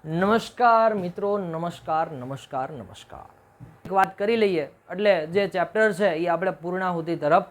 નમસ્કાર મિત્રો, નમસ્કાર નમસ્કાર નમસ્કાર. એક વાત કરી લઈએ એટલે જે ચેપ્ટર છે એ આપણે પૂર્ણાહુતિ તરફ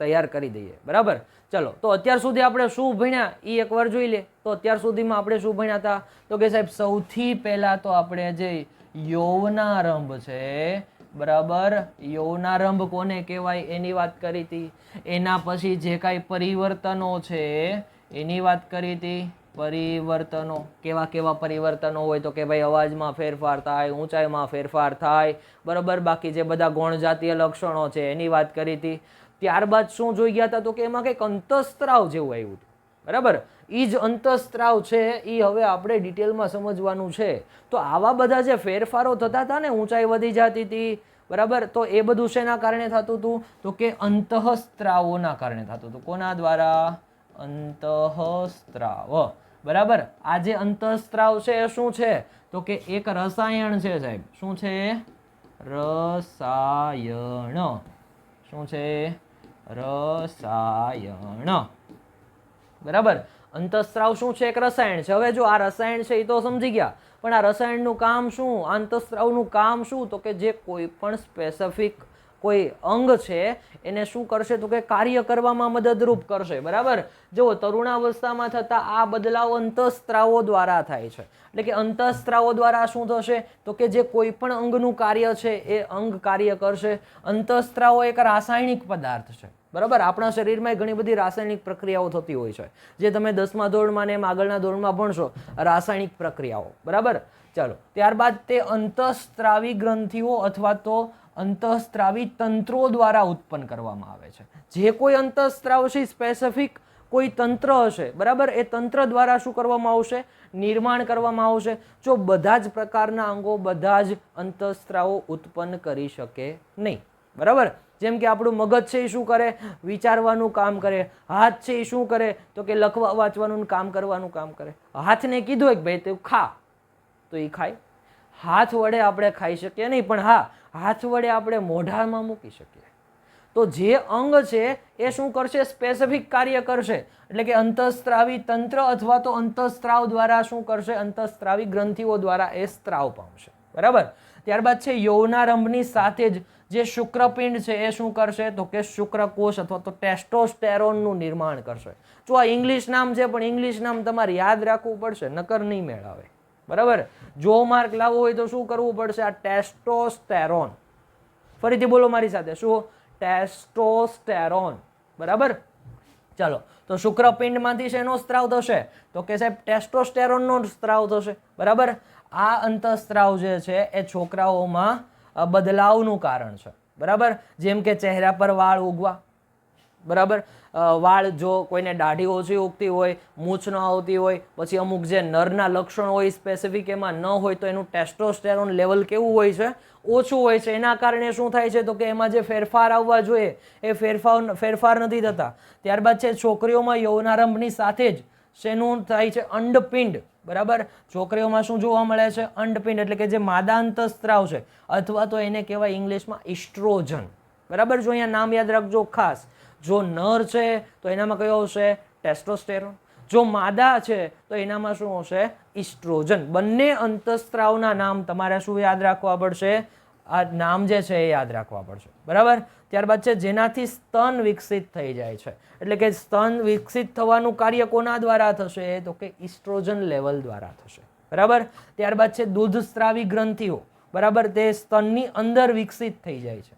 તૈયાર કરી દઈએ. બરાબર, ચલો. તો અત્યાર સુધી આપણે શું ભણ્યા એ એકવાર જોઈ લે. તો અત્યાર સુધીમાં આપણે શું ભણ્યા હતા? તો કે સાહેબ સૌથી પહેલા તો આપણે જે યૌવનારંભ છે, બરાબર, યૌવનારંભ કોને કહેવાય એની વાત કરી હતી. એના પછી જે કાંઈ પરિવર્તનો છે એની વાત કરી હતી. પરિવર્તનો કેવા કેવા પરિવર્તનો હોય? તો કે ભાઈ અવાજમાં ફેરફાર થાય, ઊંચાઈમાં ફેરફાર થાય, બરાબર. બાકી જે બધા ગૌણ જાતીય લક્ષણો છે એની વાત કરી હતી. ત્યારબાદ શું જોઈ ગયા હતા? તો કે એમાં કંઈક અંતઃસ્ત્રાવ જેવું આવ્યું હતું. બરાબર, એ જ અંતઃસ્ત્રાવ છે એ હવે આપણે ડિટેલમાં સમજવાનું છે. તો આવા બધા જે ફેરફારો થતા હતા ને, ઊંચાઈ વધી જતી હતી, બરાબર, તો એ બધું શેના કારણે થતું હતું? તો કે અંતઃસ્ત્રાવોના કારણે થતું હતું. કોના દ્વારા? અંતઃસ્ત્રાવ. બરાબર, આ જે અંતઃસ્ત્રાવ છે એ શું છે? તો કે એક રસાયણ છે સાહેબ. શું છે? રસાયણ. શું છે? રસાયણ. બરાબર, અંતઃસ્ત્રાવ શું છે? એક રસાયણ છે. હવે જો આ રસાયણ છે એ તો સમજી ગયા, પણ આ રસાયણનું કામ શું? અંતઃસ્ત્રાવનું કામ શું? તો કે જે કોઈ પણ સ્પેસિફિક કોઈ અંગ છે એને શું કરશે? તો કે કાર્ય કરવામાં મદદરૂપ કરશે. બરાબર, જો તરુણાવસ્થામાં થતા આ બદલાવ અંતઃસ્ત્રાવો દ્વારા થાય છે. એટલે કે અંતઃસ્ત્રાવો દ્વારા શું થશે? તો કે જે કોઈ પણ અંગનું કાર્ય છે એ અંગ કાર્ય કરશે. અંતઃસ્ત્રાવો એક રાસાયણિક પદાર્થ છે. બરાબર, આપણા શરીરમાં ઘણી બધી રાસાયણિક પ્રક્રિયાઓ થતી હોય છે, જે તમે 10મા ધોરણમાં ને એમ આગળના ધોરણમાં ભણશો, રાસાયણિક પ્રક્રિયાઓ. બરાબર, ચાલો. ત્યારબાદ તે અંતઃસ્ત્રાવી ગ્રંથિઓ અથવા તો અંતઃસ્ત્રાવી તંત્રો દ્વારા ઉત્પન્ન કરવામાં આવે છે. જે કોઈ અંતઃસ્ત્રાવ છે સ્પેસિફિક કોઈ તંત્ર હશે, બરાબર, એ તંત્ર દ્વારા શું કરવામાં આવશે? નિર્માણ કરવામાં આવશે. જો બધા જ પ્રકારના અંગો બધા જ અંતઃસ્ત્રાવો ઉત્પન્ન કરી શકે નહીં. બરાબર, જેમ કે આપણું મગજ છે એ શું કરે? વિચારવાનું કામ કરે. હાથ છે એ શું કરે? તો કે લખવા વાંચવાનું કામ કરવાનું કામ કરે. હાથને કીધું કે ભાઈ તું ખા, તો એ ખાય. હાથ વડે આપણે ખાઈ શકીએ નહીં, પણ હા, હાથ વડે આપણે મોઢામાં મૂકી શકીએ. તો જે અંગ છે એ શું કરશે? સ્પેસિફિક કાર્ય કરશે. એટલે કે અંતઃસ્ત્રાવી તંત્ર અથવા તો અંતઃસ્ત્રાવ દ્વારા શું કરશે? અંતઃસ્ત્રાવી ગ્રંથિઓ દ્વારા એ સ્ત્રાવ પામશે. બરાબર, ત્યારબાદ છે યૌવનારંભની સાથે જ જે શુક્રપિંડ છે એ શું કરશે? તો કે શુક્રકોષ અથવા તો ટેસ્ટોસ્ટેરોનનું નિર્માણ કરશે. જો આ ઇંગ્લિશ નામ છે, પણ ઇંગ્લિશ નામ તમારે યાદ રાખવું પડશે, નકર નહીં મેળ આવે. બરાબર, જો માર્ક લાવવો હોય તો શું કરવું પડશે? આ ટેસ્ટોસ્ટેરોન. ફરીથી બોલો મારી સાથે. શું? ટેસ્ટોસ્ટેરોન. બરાબર, ચાલો. તો શુક્રપિંડમાંથી શેનો સ્ત્રાવ થશે? તો કે સાહેબ ટેસ્ટોસ્ટેરોનનો સ્ત્રાવ થશે. બરાબર, આ અંતઃસ્ત્રાવ જે છે એ છોકરાઓમાં બદલાવનું કારણ છે. બરાબર, જેમ કે ચહેરા પર વાળ ઉગવા. બરાબર, વાળ જો કોઈને દાઢી ઓછી ઉગતી હોય, મૂછ ન આવતી હોય, પછી અમુક જે નરના લક્ષણો હોય સ્પેસિફિક એમાં ન હોય, તો એનું ટેસ્ટોસ્ટેરોન લેવલ કેવું હોય છે? ઓછું હોય છે. એના કારણે શું થાય છે? તો કે એમાં જે ફેરફાર આવવા જોઈએ એ ફેરફાર નથી થતા. ત્યારબાદ છે છોકરીઓમાં યૌવનારંભની સાથે જ શેનું થાય છે? અંડપિંડ. બરાબર, છોકરીઓમાં શું જોવા મળે છે? અંડપિંડ. એટલે કે જે માદા અંતઃસ્ત્રાવ છે, અથવા તો એને કહેવાય ઇંગ્લિશમાં ઇસ્ટ્રોજન. બરાબર, જો અહીંયા નામ યાદ રાખજો ખાસ. જો નર છે તો એનામાં કયો હશે? ટેસ્ટોસ્ટેરોન. જો માદા છે તો એનામાં શું હશે? ઇસ્ટ્રોજન. બંને અંતઃસ્ત્રાવના નામ તમારે શું યાદ રાખવા પડશે? આ નામ જે છે એ યાદ રાખવા પડશે. બરાબર, ત્યારબાદ છે જેનાથી સ્તન વિકસિત થઈ જાય છે. એટલે કે સ્તન વિકસિત થવાનું કાર્ય કોના દ્વારા થશે? તો કે ઇસ્ટ્રોજન લેવલ દ્વારા થશે. બરાબર, ત્યારબાદ છે દૂધસ્ત્રાવી ગ્રંથિઓ. બરાબર, તે સ્તનની અંદર વિકસિત થઈ જાય છે.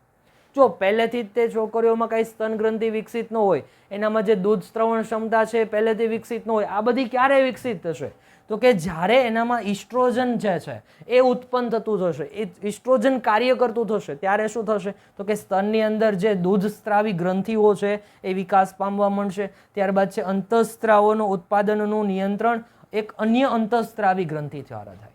જો પહેલેથી જ તે છોકરીઓમાં કઈ સ્તન ગ્રંથિ વિકસિત ન હોય, એનામાં જે દૂધ સ્ત્રવણ ક્ષમતા છે પહેલેથી વિકસિત ન હોય, આ બધી ક્યારે વિકસિત થશે? તો કે જ્યારે એનામાં ઇસ્ટ્રોજન જે છે એ ઉત્પન્ન થતું થશે, એ ઇસ્ટ્રોજન કાર્ય કરતું થશે, ત્યારે શું થશે? તો કે સ્તનની અંદર જે દૂધ સ્ત્રાવી ગ્રંથિઓ છે એ વિકાસ પામવા માંડશે. ત્યારબાદ છે અંતઃસ્ત્રાવોનું ઉત્પાદનનું નિયંત્રણ એક અન્ય અંતઃસ્ત્રાવી ગ્રંથિ દ્વારા થાય.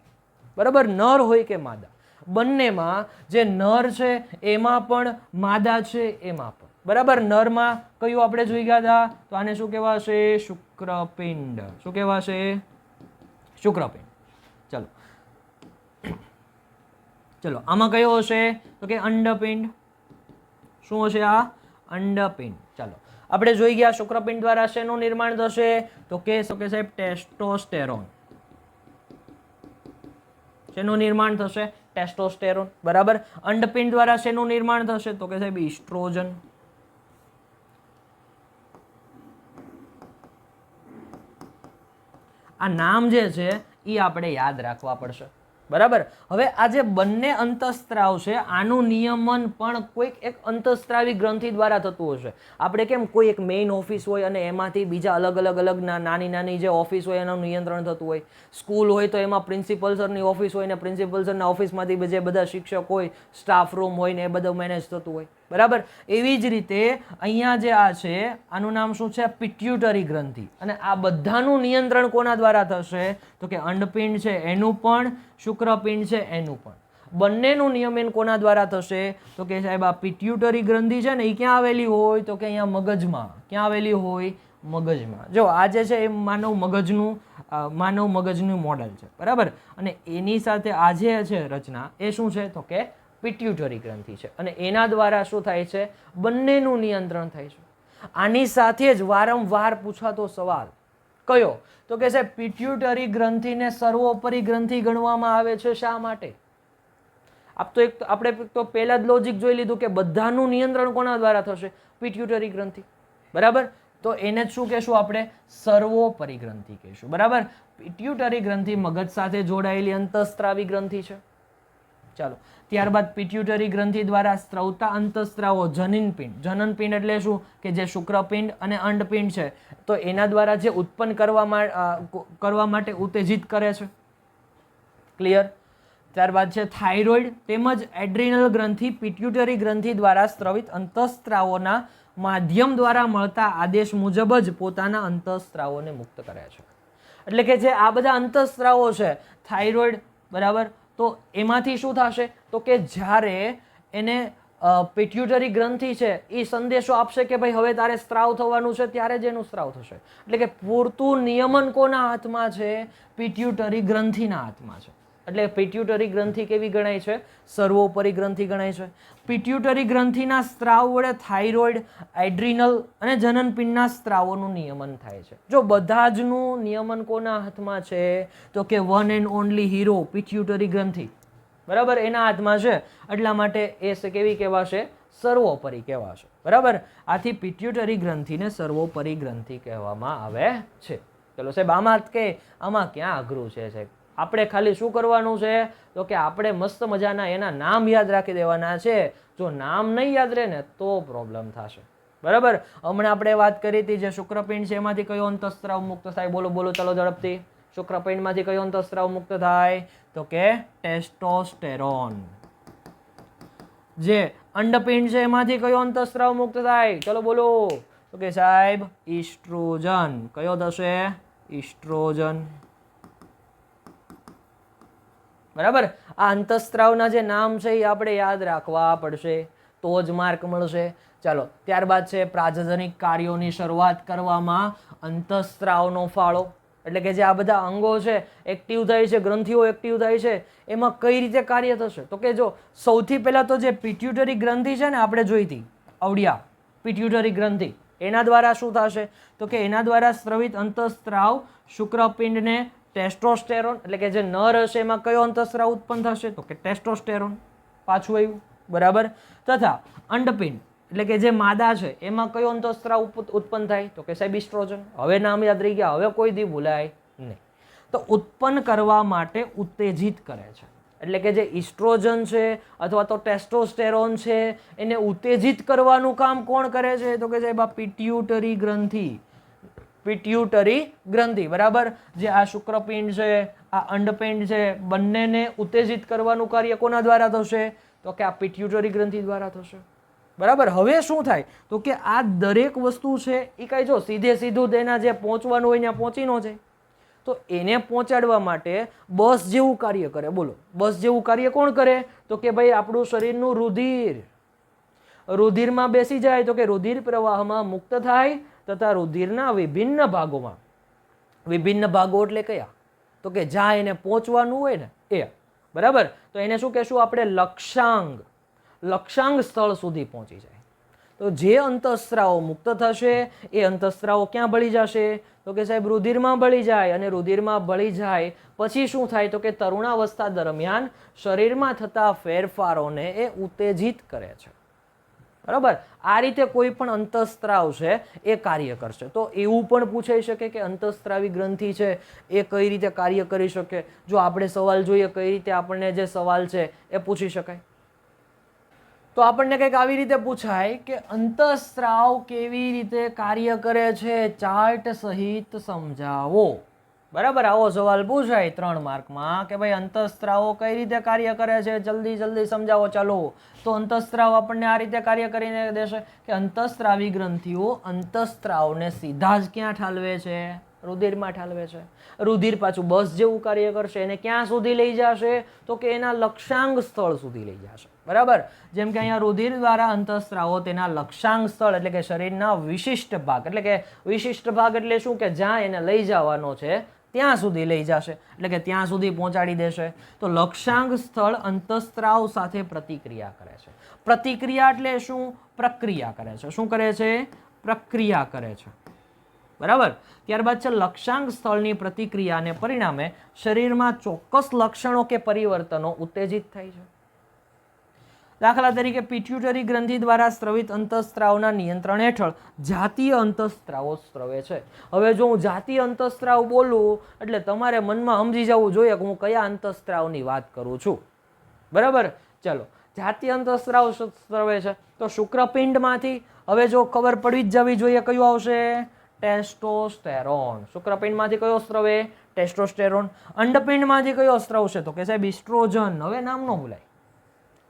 બરાબર, નર હોય કે માદા, બંનેમાં જે નર છે એમાં પણ માદા છે એમાં પણ. બરાબર, નરમાં કયું આપણે જોઈ ગયા હતા? તો આને શું કહેવાશે? શુક્રપિંડ. શું કહેવાશે? શુક્રપિંડ. ચલો ચલો, આમાં કયો હશે? તો કે અંડપિંડ. શું હશે? આ અંડપિંડ. ચાલો, આપણે જોઈ ગયા શુક્રપિંડ દ્વારા શેનું નિર્માણ થશે? તો કે સાહેબ ટેસ્ટોસ્ટેરોન. શેનું નિર્માણ થશે? ટેસ્ટોસ્ટેરોન. બરાબર. અંડપિંડ દ્વારા શેનું નિર્માણ થશે? તો કે સાહેબ ઇસ્ટ્રોજન. આ નામ જે છે એ આપણે યાદ રાખવા પડશે. બરાબર. હવે આ જે બંને અંતઃસ્ત્રાવ છે આનું નિયમન પણ કોઈક એક અંતઃસ્ત્રાવી ગ્રંથિ દ્વારા થતું હશે. આપણે કેમ કોઈ એક મેઇન ઓફિસ હોય અને એમાંથી બીજા અલગ અલગ નાની નાની જે ઓફિસ હોય એનું નિયંત્રણ થતું હોય. સ્કૂલ હોય તો એમાં પ્રિન્સિપલ સરની ઓફિસ હોય ને પ્રિન્સિપલ સરના ઓફિસમાંથી જે બધા શિક્ષક હોય, સ્ટાફ રૂમ હોય ને એ બધું મેનેજ થતું હોય. બરાબર. એવી જ રીતે અહીંયા જે આ છે આનું નામ શું છે? પિટ્યુટરી ગ્રંથિ. અને આ બધાનું નિયંત્રણ કોના દ્વારા થશે? તો કે અંડપિંડ છે એનું પણ, શુક્રપિંડ છે એનું પણ. બંનેનું નિયમન કોના દ્વારા થશે? તો કે સાહેબ આ પિટ્યુટરી ગ્રંથિ છે ને એ ક્યાં આવેલી હોય? તો કે અહીંયા મગજમાં. ક્યાં આવેલી હોય? મગજમાં. જો આ જે છે એ માનવ મગજનું મોડેલ છે. બરાબર. અને એની સાથે આ જે છે રચના એ શું છે? તો કે પિટ્યુટરી ગ્રંથિ છે. અને એના દ્વારા શું થાય છે? બંનેનું નિયંત્રણ થાય છે. આની સાથે જ વારંવાર પૂછાતો સવાલ કયો? તો કે સાહેબ પિટ્યુટરી ગ્રંથિને સર્વોપરી ગ્રંથિ ગણવામાં આવે છે. શા માટે? આપણે તો પહેલા જ લોજિક જોઈ લીધું કે બધાનું નિયંત્રણ કોના દ્વારા થશે? પિટ્યુટરી ગ્રંથિ. બરાબર. તો એને જ શું કહેશું આપણે? સર્વોપરી ગ્રંથિ કહેશું. બરાબર. પિટ્યુટરી ગ્રંથિ મગજ સાથે જોડાયેલી અંતઃસ્ત્રાવી ગ્રંથિ છે. ચાલો, ત્યારબાદ પિટ્યુટરી ગ્રંથિ દ્વારા સ્ત્રવતા અંતઃસ્ત્રાવો જનનપિંડ. જનનપિંડ એટલે શું? કે જે શુક્રપિંડ અને અંડપિંડ છે તો એના દ્વારા જે ઉત્પન્ન કરવા માટે ઉત્તેજિત કરે છે. ક્લિયર? ત્યારબાદ છે થાઇરોઇડ તેમજ એડ્રિનલ ગ્રંથિ પિટ્યુટરી ગ્રંથિ દ્વારા સ્ત્રવિત અંતઃસ્ત્રાવોના માધ્યમ દ્વારા મળતા આદેશ મુજબ જ પોતાના અંતઃસ્ત્રાવોને મુક્ત કરે છે. એટલે કે જે આ બધા અંતઃસ્ત્રાવો છે થાઇરોઇડ, બરાબર, તો એમાંથી શું થશે? તો કે જ્યારે એને પિટ્યુટરી ગ્રંથિ છે એ સંદેશો આપશે કે ભાઈ હવે તારે સ્ત્રાવ થવાનું છે ત્યારે જ એનું સ્ત્રાવ થશે. એટલે કે પૂરતું નિયમન કોના હાથમાં છે? પિટ્યુટરી ગ્રંથિના હાથમાં છે. એટલે પિટ્યુટરી ગ્રંથિ કેવી ગણાય છે? સર્વોપરી ગ્રંથિ ગણાય છે. પિટ્યુટરી ગ્રંથિના સ્ત્રાવ વડે થાઇરોઇડ, એડ્રિનલ અને જનનપિંડના સ્ત્રાવોનું નિયમન થાય છે. જો બધા જનું નિયમન કોના હાથમાં છે? તો કે one and only hero pituitary ગ્રંથિ. બરાબર. એના હાથમાં છે. એટલા માટે એ કેવી કહેવાશે? સર્વોપરી કહેવાશે. બરાબર. આથી પિટ્યુટરી ગ્રંથિને સર્વોપરી ગ્રંથિ કહેવામાં આવે છે. ચલો સાહેબ, આમાં ક્યાં અઘરું છે સાહેબ? આપણે ખાલી શું કરવાનું છે? તો કે આપણે મસ્ત મજાના એના નામ યાદ રાખી દેવાના છે. જો નામ નહીં યાદ રહે ને તો પ્રોબ્લેમ થશે. બરાબર. હમણાં આપણે વાત કરી હતી જે શુક્રપિંડ છે એમાંથી કયો અંતઃસ્ત્રાવ મુક્ત થાય? બોલો બોલો, ચલો ઝડપથી. શુક્રપિંડમાંથી કયો અંતઃસ્ત્રાવ મુક્ત થાય? તો કે ટેસ્ટોસ્ટેરોન. જે અંડપિંડ છે એમાંથી કયો અંતઃસ્ત્રાવ મુક્ત થાય? ચલો બોલો. તો કે સાહેબ ઇસ્ટ્રોજન. કયો થશે? ઇસ્ટ્રોજન. બરાબર. આ અંતઃસ્ત્રાવના જે નામ છે એ આપણે યાદ રાખવા પડશે તો જ માર્ક મળશે. ચાલો, ત્યારબાદ છે પ્રાજનનિક કાર્યોની શરૂઆત કરવામાં અંતઃસ્ત્રાવનો ફાળો. એટલે કે જે આ બધા અંગો છે એક્ટિવ થાય છે, ગ્રંથિઓ એક્ટિવ થાય છે, એમાં કઈ રીતે કાર્ય થશે? તો કે જો સૌથી પહેલા તો જે પિટ્યુટરી ગ્રંથિ છે ને આપણે જોઈ હતી અવડિયા પિટ્યુટરી ગ્રંથિ, એના દ્વારા શું થશે? તો કે એના દ્વારા સ્ત્રવિત અંતઃસ્ત્રાવ શુક્રપિંડને ટેસ્ટોસ્ટેરોન, એટલે કે જે નર હશે એમાં કયો અંતઃસ્ત્રાવ ઉત્પન્ન થશે? તો કે ટેસ્ટોસ્ટેરોન. પાછું આવ્યું. બરાબર. તથા અંડપિંડ એટલે કે જે માદા છે એમાં કયો અંતઃસ્ત્રાવ ઉત્પન્ન થાય? તો કે સાહેબ ઇસ્ટ્રોજન. હવે નામ યાદ રહી ગયા, હવે કોઈ દી ભૂલાય નહીં. તો ઉત્પન્ન કરવા માટે ઉત્તેજિત કરે છે. એટલે કે જે ઇસ્ટ્રોજન છે અથવા તો ટેસ્ટોસ્ટેરોન છે એને ઉત્તેજિત કરવાનું કામ કોણ કરે છે? તો કે સાહેબ આ પિટ્યુટરી ગ્રંથિ. પિટ્યુટરી ગ્રંથિ. બરાબર. જે આ શુક્રપિંડ છે, આ અંડપિંડ છે, બંનેને ઉત્તેજિત કરવાનું કાર્ય કોના દ્વારા થશે? તો કે આ પિટ્યુટરી ગ્રંથિ દ્વારા થશે. બરાબર. હવે શું થાય? તો કે આ દરેક વસ્તુ છે એ કઈ જો સીધું તેના જે પહોંચવાનું હોય ત્યાં પહોંચી ન જાય. તો એને પહોંચાડવા માટે બસ જેવું કાર્ય કરે. બોલો, બસ જેવું કાર્ય કોણ કરે? તો કે ભાઈ આપણું શરીરનું રુધિરમાં બેસી જાય તો કે રુધિર પ્રવાહમાં મુક્ત થાય તથા રુધિરના વિભિન્ન ભાગોમાં, વિભિન્ન ભાગો એટલે કયા? તો કે જ્યાં એને પહોંચવાનું હોય ને એ. બરાબર. તો એને શું કહેશું આપણે? લક્ષ્યાંગ સ્થળ સુધી પહોંચી જાય. તો તો જે અંતઃસ્ત્રાવો મુક્ત થશે એ અંતઃસ્ત્રાવો ક્યાં ભળી જશે? તો કે સાહેબ રુધિરમાં ભળી જાય, અને રુધિરમાં ભળી જાય પછી શું થાય? તો કે તરુણાવસ્થા દરમિયાન શરીરમાં થતા ફેરફારોને એ ઉત્તેજિત કરે છે, બરાબર? આ રીતે કોઈ પણ અંતઃસ્ત્રાવ છે એ કાર્ય કરશે. તો એવું પણ પૂછાઈ શકે કે અંતઃસ્ત્રાવી ગ્રંથિ છે એ કઈ રીતે કાર્ય કરી શકે? જો આપણે સવાલ જોઈએ કઈ રીતે આપણને જે સવાલ છે એ પૂછી શકાય, તો આપણને કંઈક આવી રીતે પૂછાય કે અંતઃસ્ત્રાવ કેવી રીતે કાર્ય કરે છે, ચાર્ટ સહિત સમજાવો. બરાબર, આવો સવાલ પૂછાય 3 માર્કમાં કે ભાઈ અંતઃસ્ત્રાવો કઈ રીતે કાર્ય કરે છે, જલ્દી જલ્દી સમજાવો. ચાલો, તો અંતઃસ્ત્રાવ આપણને આ રીતે કાર્ય કરીને દેશે કે અંતઃસ્ત્રાવી ગ્રંથિઓ અંતઃસ્ત્રાવને સીધા જ ક્યાં ઠાલવે છે? રુધિરમાં ઠાલવે છે. રુધિર પાછું બસ જેવું કાર્ય કરશે, એને ક્યાં સુધી લઈ જશે? તો કે એના લક્ષ્યાંક સ્થળ સુધી લઈ જશે, બરાબર? જેમ કે અહીંયા રુધિર દ્વારા અંતઃસ્ત્રાવો તેના લક્ષ્યાંક સ્થળ એટલે કે શરીરના વિશિષ્ટ ભાગ, એટલે કે વિશિષ્ટ ભાગ એટલે શું? કે જ્યાં એને લઈ જવાનો છે ત્યાં સુધી લઈ જશે, એટલે કે ત્યાં સુધી પહોંચાડી દેશે. તો લક્ષ્યાંક સ્થળ અંતઃસ્ત્રાવ સાથે પ્રતિક્રિયા કરે છે. પ્રતિક્રિયા એટલે શું? પ્રક્રિયા કરે છે. શું કરે છે? પ્રક્રિયા કરે છે, બરાબર? ત્યારબાદ છે લક્ષ્યાંક સ્થળની પ્રતિક્રિયાને પરિણામે શરીરમાં ચોક્કસ લક્ષણો કે પરિવર્તનો ઉત્તેજિત થાય છે. દાખલા તરીકે પિટ્યુટરી ગ્રંથિ દ્વારા સ્રવિત અંતઃસ્ત્રાવના નિયંત્રણ હેઠળ જાતીય અંતઃસ્ત્રાવો સ્રવે છે. હવે જો હું જાતીય અંતઃસ્ત્રાવ બોલું એટલે તમારે મનમાં સમજી જવું જોઈએ કે હું કયા અંતઃસ્ત્રાવની વાત કરું છું, બરાબર? ચલો, જાતીય અંતઃસ્ત્રાવ સ્રવે છે તો શુક્રપિંડમાંથી, હવે જો ખબર પડી જ જવી જોઈએ કયું આવશે? ટેસ્ટોસ્ટેરોન. શુક્રપિંડમાંથી કયો સ્રવે? ટેસ્ટોસ્ટેરોન. અંડપિંડમાંથી કયો સ્રવશે? તો કે સાહેબ ઇસ્ટ્રોજન. હવે નામ ન ભૂલાય,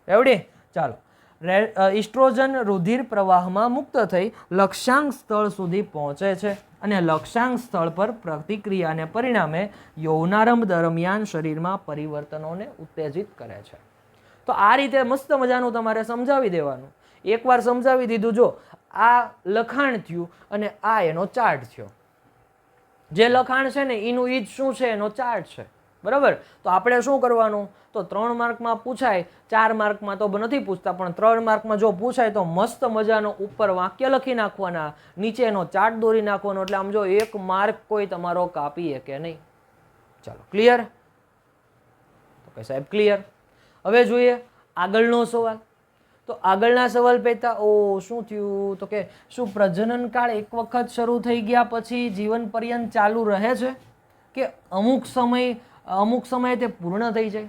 રેવડી? ચાલો, ઇસ્ટ્રોજન રુધિર પ્રવાહમાં મુક્ત થઈ લક્ષ્યાંક સ્થળ સુધી પહોંચે છે અને લક્ષ્યાંક સ્થળ પર પ્રતિક્રિયાને પરિણામે યૌવનારંભ દરમિયાન શરીરમાં પરિવર્તનોને ઉત્તેજિત કરે છે. તો આ રીતે મસ્ત મજાનું તમારે સમજાવી દેવાનું. એકવાર સમજાવી દીધું, જો આ લખાણ થયું અને આ એનો ચાર્ટ થયો. જે લખાણ છે ને એનું ઈ જ શું છે? એનો ચાર્ટ છે, બરાબર? તો આપણે શું કરવાનું? તો 3 માર્કમાં પૂછાય, 4 માર્કમાં તો નથી પૂછતા, પણ 3 માર્કમાં જો પૂછાય તો મસ્ત મજાનો ઉપર વાક્ય લખી નાખવાના, નીચે એનો ચાર્ટ દોરી નાખવાનો, એટલે આમ જો 1 માર્ક કોઈ તમારો કાપી કે નહીં. ચાલો, ક્લિયર? તો કે સાહેબ ક્લિયર. હવે જોઈએ આગળનો સવાલ. તો આગળના સવાલ પહેતા શું થયું? તો કે શું પ્રજનન કાળ એક વખત શરૂ થઈ ગયા પછી જીવન પર્યંત ચાલુ રહે છે કે અમુક સમયે તે પૂર્ણ થઈ જાય?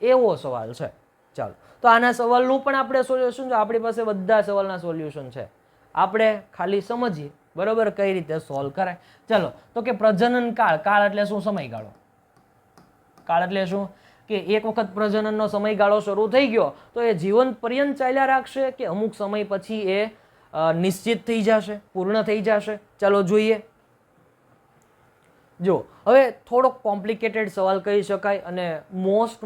એવો સવાલ છે. ચાલો, તો આના સવાલનું પણ આપણે સોલ્યુશન, આપણી પાસે બધા સવાલના સોલ્યુશન છે, આપણે ખાલી સમજીએ, બરાબર, કઈ રીતે સોલ્વ કરાય. ચાલો, તો કે પ્રજનન કાળ. કાળ એટલે શું? સમયગાળો. કાળ એટલે શું? કે એક વખત પ્રજનનનો સમયગાળો શરૂ થઈ ગયો તો એ જીવન પર્યંત ચાલ્યા રાખશે કે અમુક સમય પછી એ નિશ્ચિત થઈ જશે, પૂર્ણ થઈ જશે? ચાલો જોઈએ. જો હવે થોડોક કોમ્પ્લિકેટેડ સવાલ કહી શકાય અને મોસ્ટ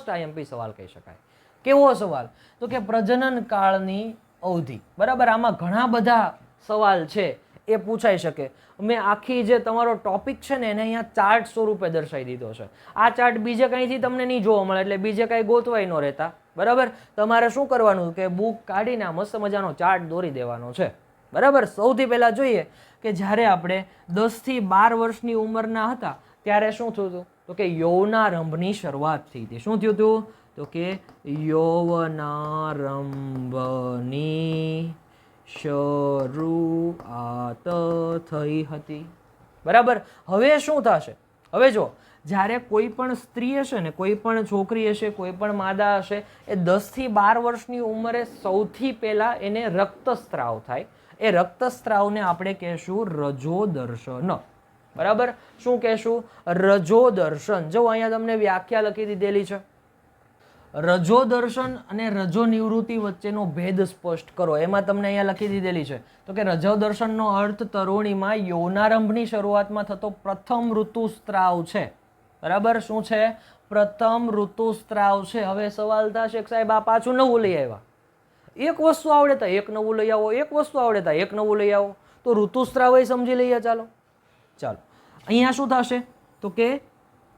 આઈએમપી સવાલ કહી શકાય. કેવો સવાલ? તો કે પ્રજનન કાળની અવધિ, બરાબર? આમાં ઘણા બધા સવાલ છે એ પૂછાઈ શકે. મેં આખી જે તમારો ટોપિક છે ને એને અહીંયા ચાર્ટ સ્વરૂપે દર્શાવી દીધો છે. આ ચાર્ટ બીજે કંઈથી તમને નહીં જોવા મળે, એટલે બીજે કાંઈ ગોતવાય ન રહેતા, બરાબર? તમારે શું કરવાનું કે બુક કાઢીને આ મસ્ત મજાનો ચાર્ટ દોરી દેવાનો છે, બરાબર? સૌથી પહેલાં જોઈએ કે જ્યારે આપણે 10 થી 12 વર્ષની ઉંમરના હતા ત્યારે શું થયું હતું? તો કે યૌવનારંભની શરૂઆત થઈ હતી. શું થયું હતું? તો કે યૌવનારંભની શરૂઆત થઈ હતી, બરાબર? હવે શું થશે? હવે જો જ્યારે કોઈ પણ સ્ત્રી હશે ને, કોઈ પણ છોકરી હશે, કોઈ પણ માદા હશે, એ 10 થી 12 વર્ષની ઉંમરે સૌથી પહેલા એને રક્તસ્ત્રાવ થાય. એ રક્તસ્ત્રાવને આપણે કહેશું રજોદર્શન, બરાબર? શું કહેશું? રજોદર્શન. જો અહીંયા તમને વ્યાખ્યા લખી દીધેલી છે. રજોદર્શન અને રજોનિવૃત્તિ વચ્ચેનો ભેદ સ્પષ્ટ કરો, એમાં તમને અહીંયા લખી દીધેલી છે. તો કે રજોદર્શનનો અર્થ તરુણીમાં યૌવનારંભની શરૂઆતમાં થતો પ્રથમ ઋતુસ્ત્રાવ છે, બરાબર? શું છે? પ્રથમ ઋતુસ્ત્રાવ છે. હવે સવાલ થશે કે સાહેબ આ પાછું નવું લઈ આવ્યા, એક વસ્તુ આવડે તો એક નવું લઈ આવો, એક વસ્તુ આવડે તો એક નવું લઈ આવો. તો ઋતુસ્ત્રાવ સમજી લઈએ. ચાલો, અહીંયા શું થશે? તો કે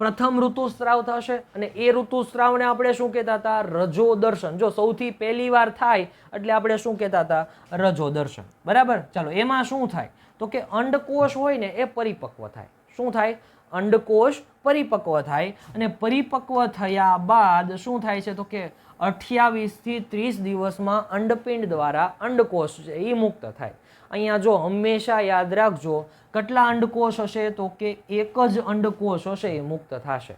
પ્રથમ ઋતુસ્રાવ થશે અને એ ઋતુસ્રાવને આપણે શું કહેતા હતા? રજો દર્શન. જો સૌથી પહેલી વાર થાય એટલે આપણે શું કહેતા હતા? રજો દર્શન. બરાબર. ચાલો, એમાં શું થાય તો કે અંડકોષ હોય ને એ પરિપક્વ થાય. શું થાય? અંડકોષ પરિપક્વ થાય અને પરિપક્વ થયા બાદ શું થાય છે તો કે 28 થી 30 દિવસમાં અંડપિંડ દ્વારા અંડકોષ છે એ મુક્ત થાય. અહીંયા જો હંમેશા યાદ રાખજો, કેટલા અંડકોષ હશે તો કે એક જ અંડકોષ હશે એ મુક્ત થશે.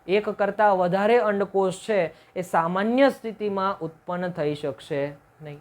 એક કરતાં વધારે અંડકોષ છે એ સામાન્ય સ્થિતિમાં ઉત્પન્ન થઈ શકશે નહીં.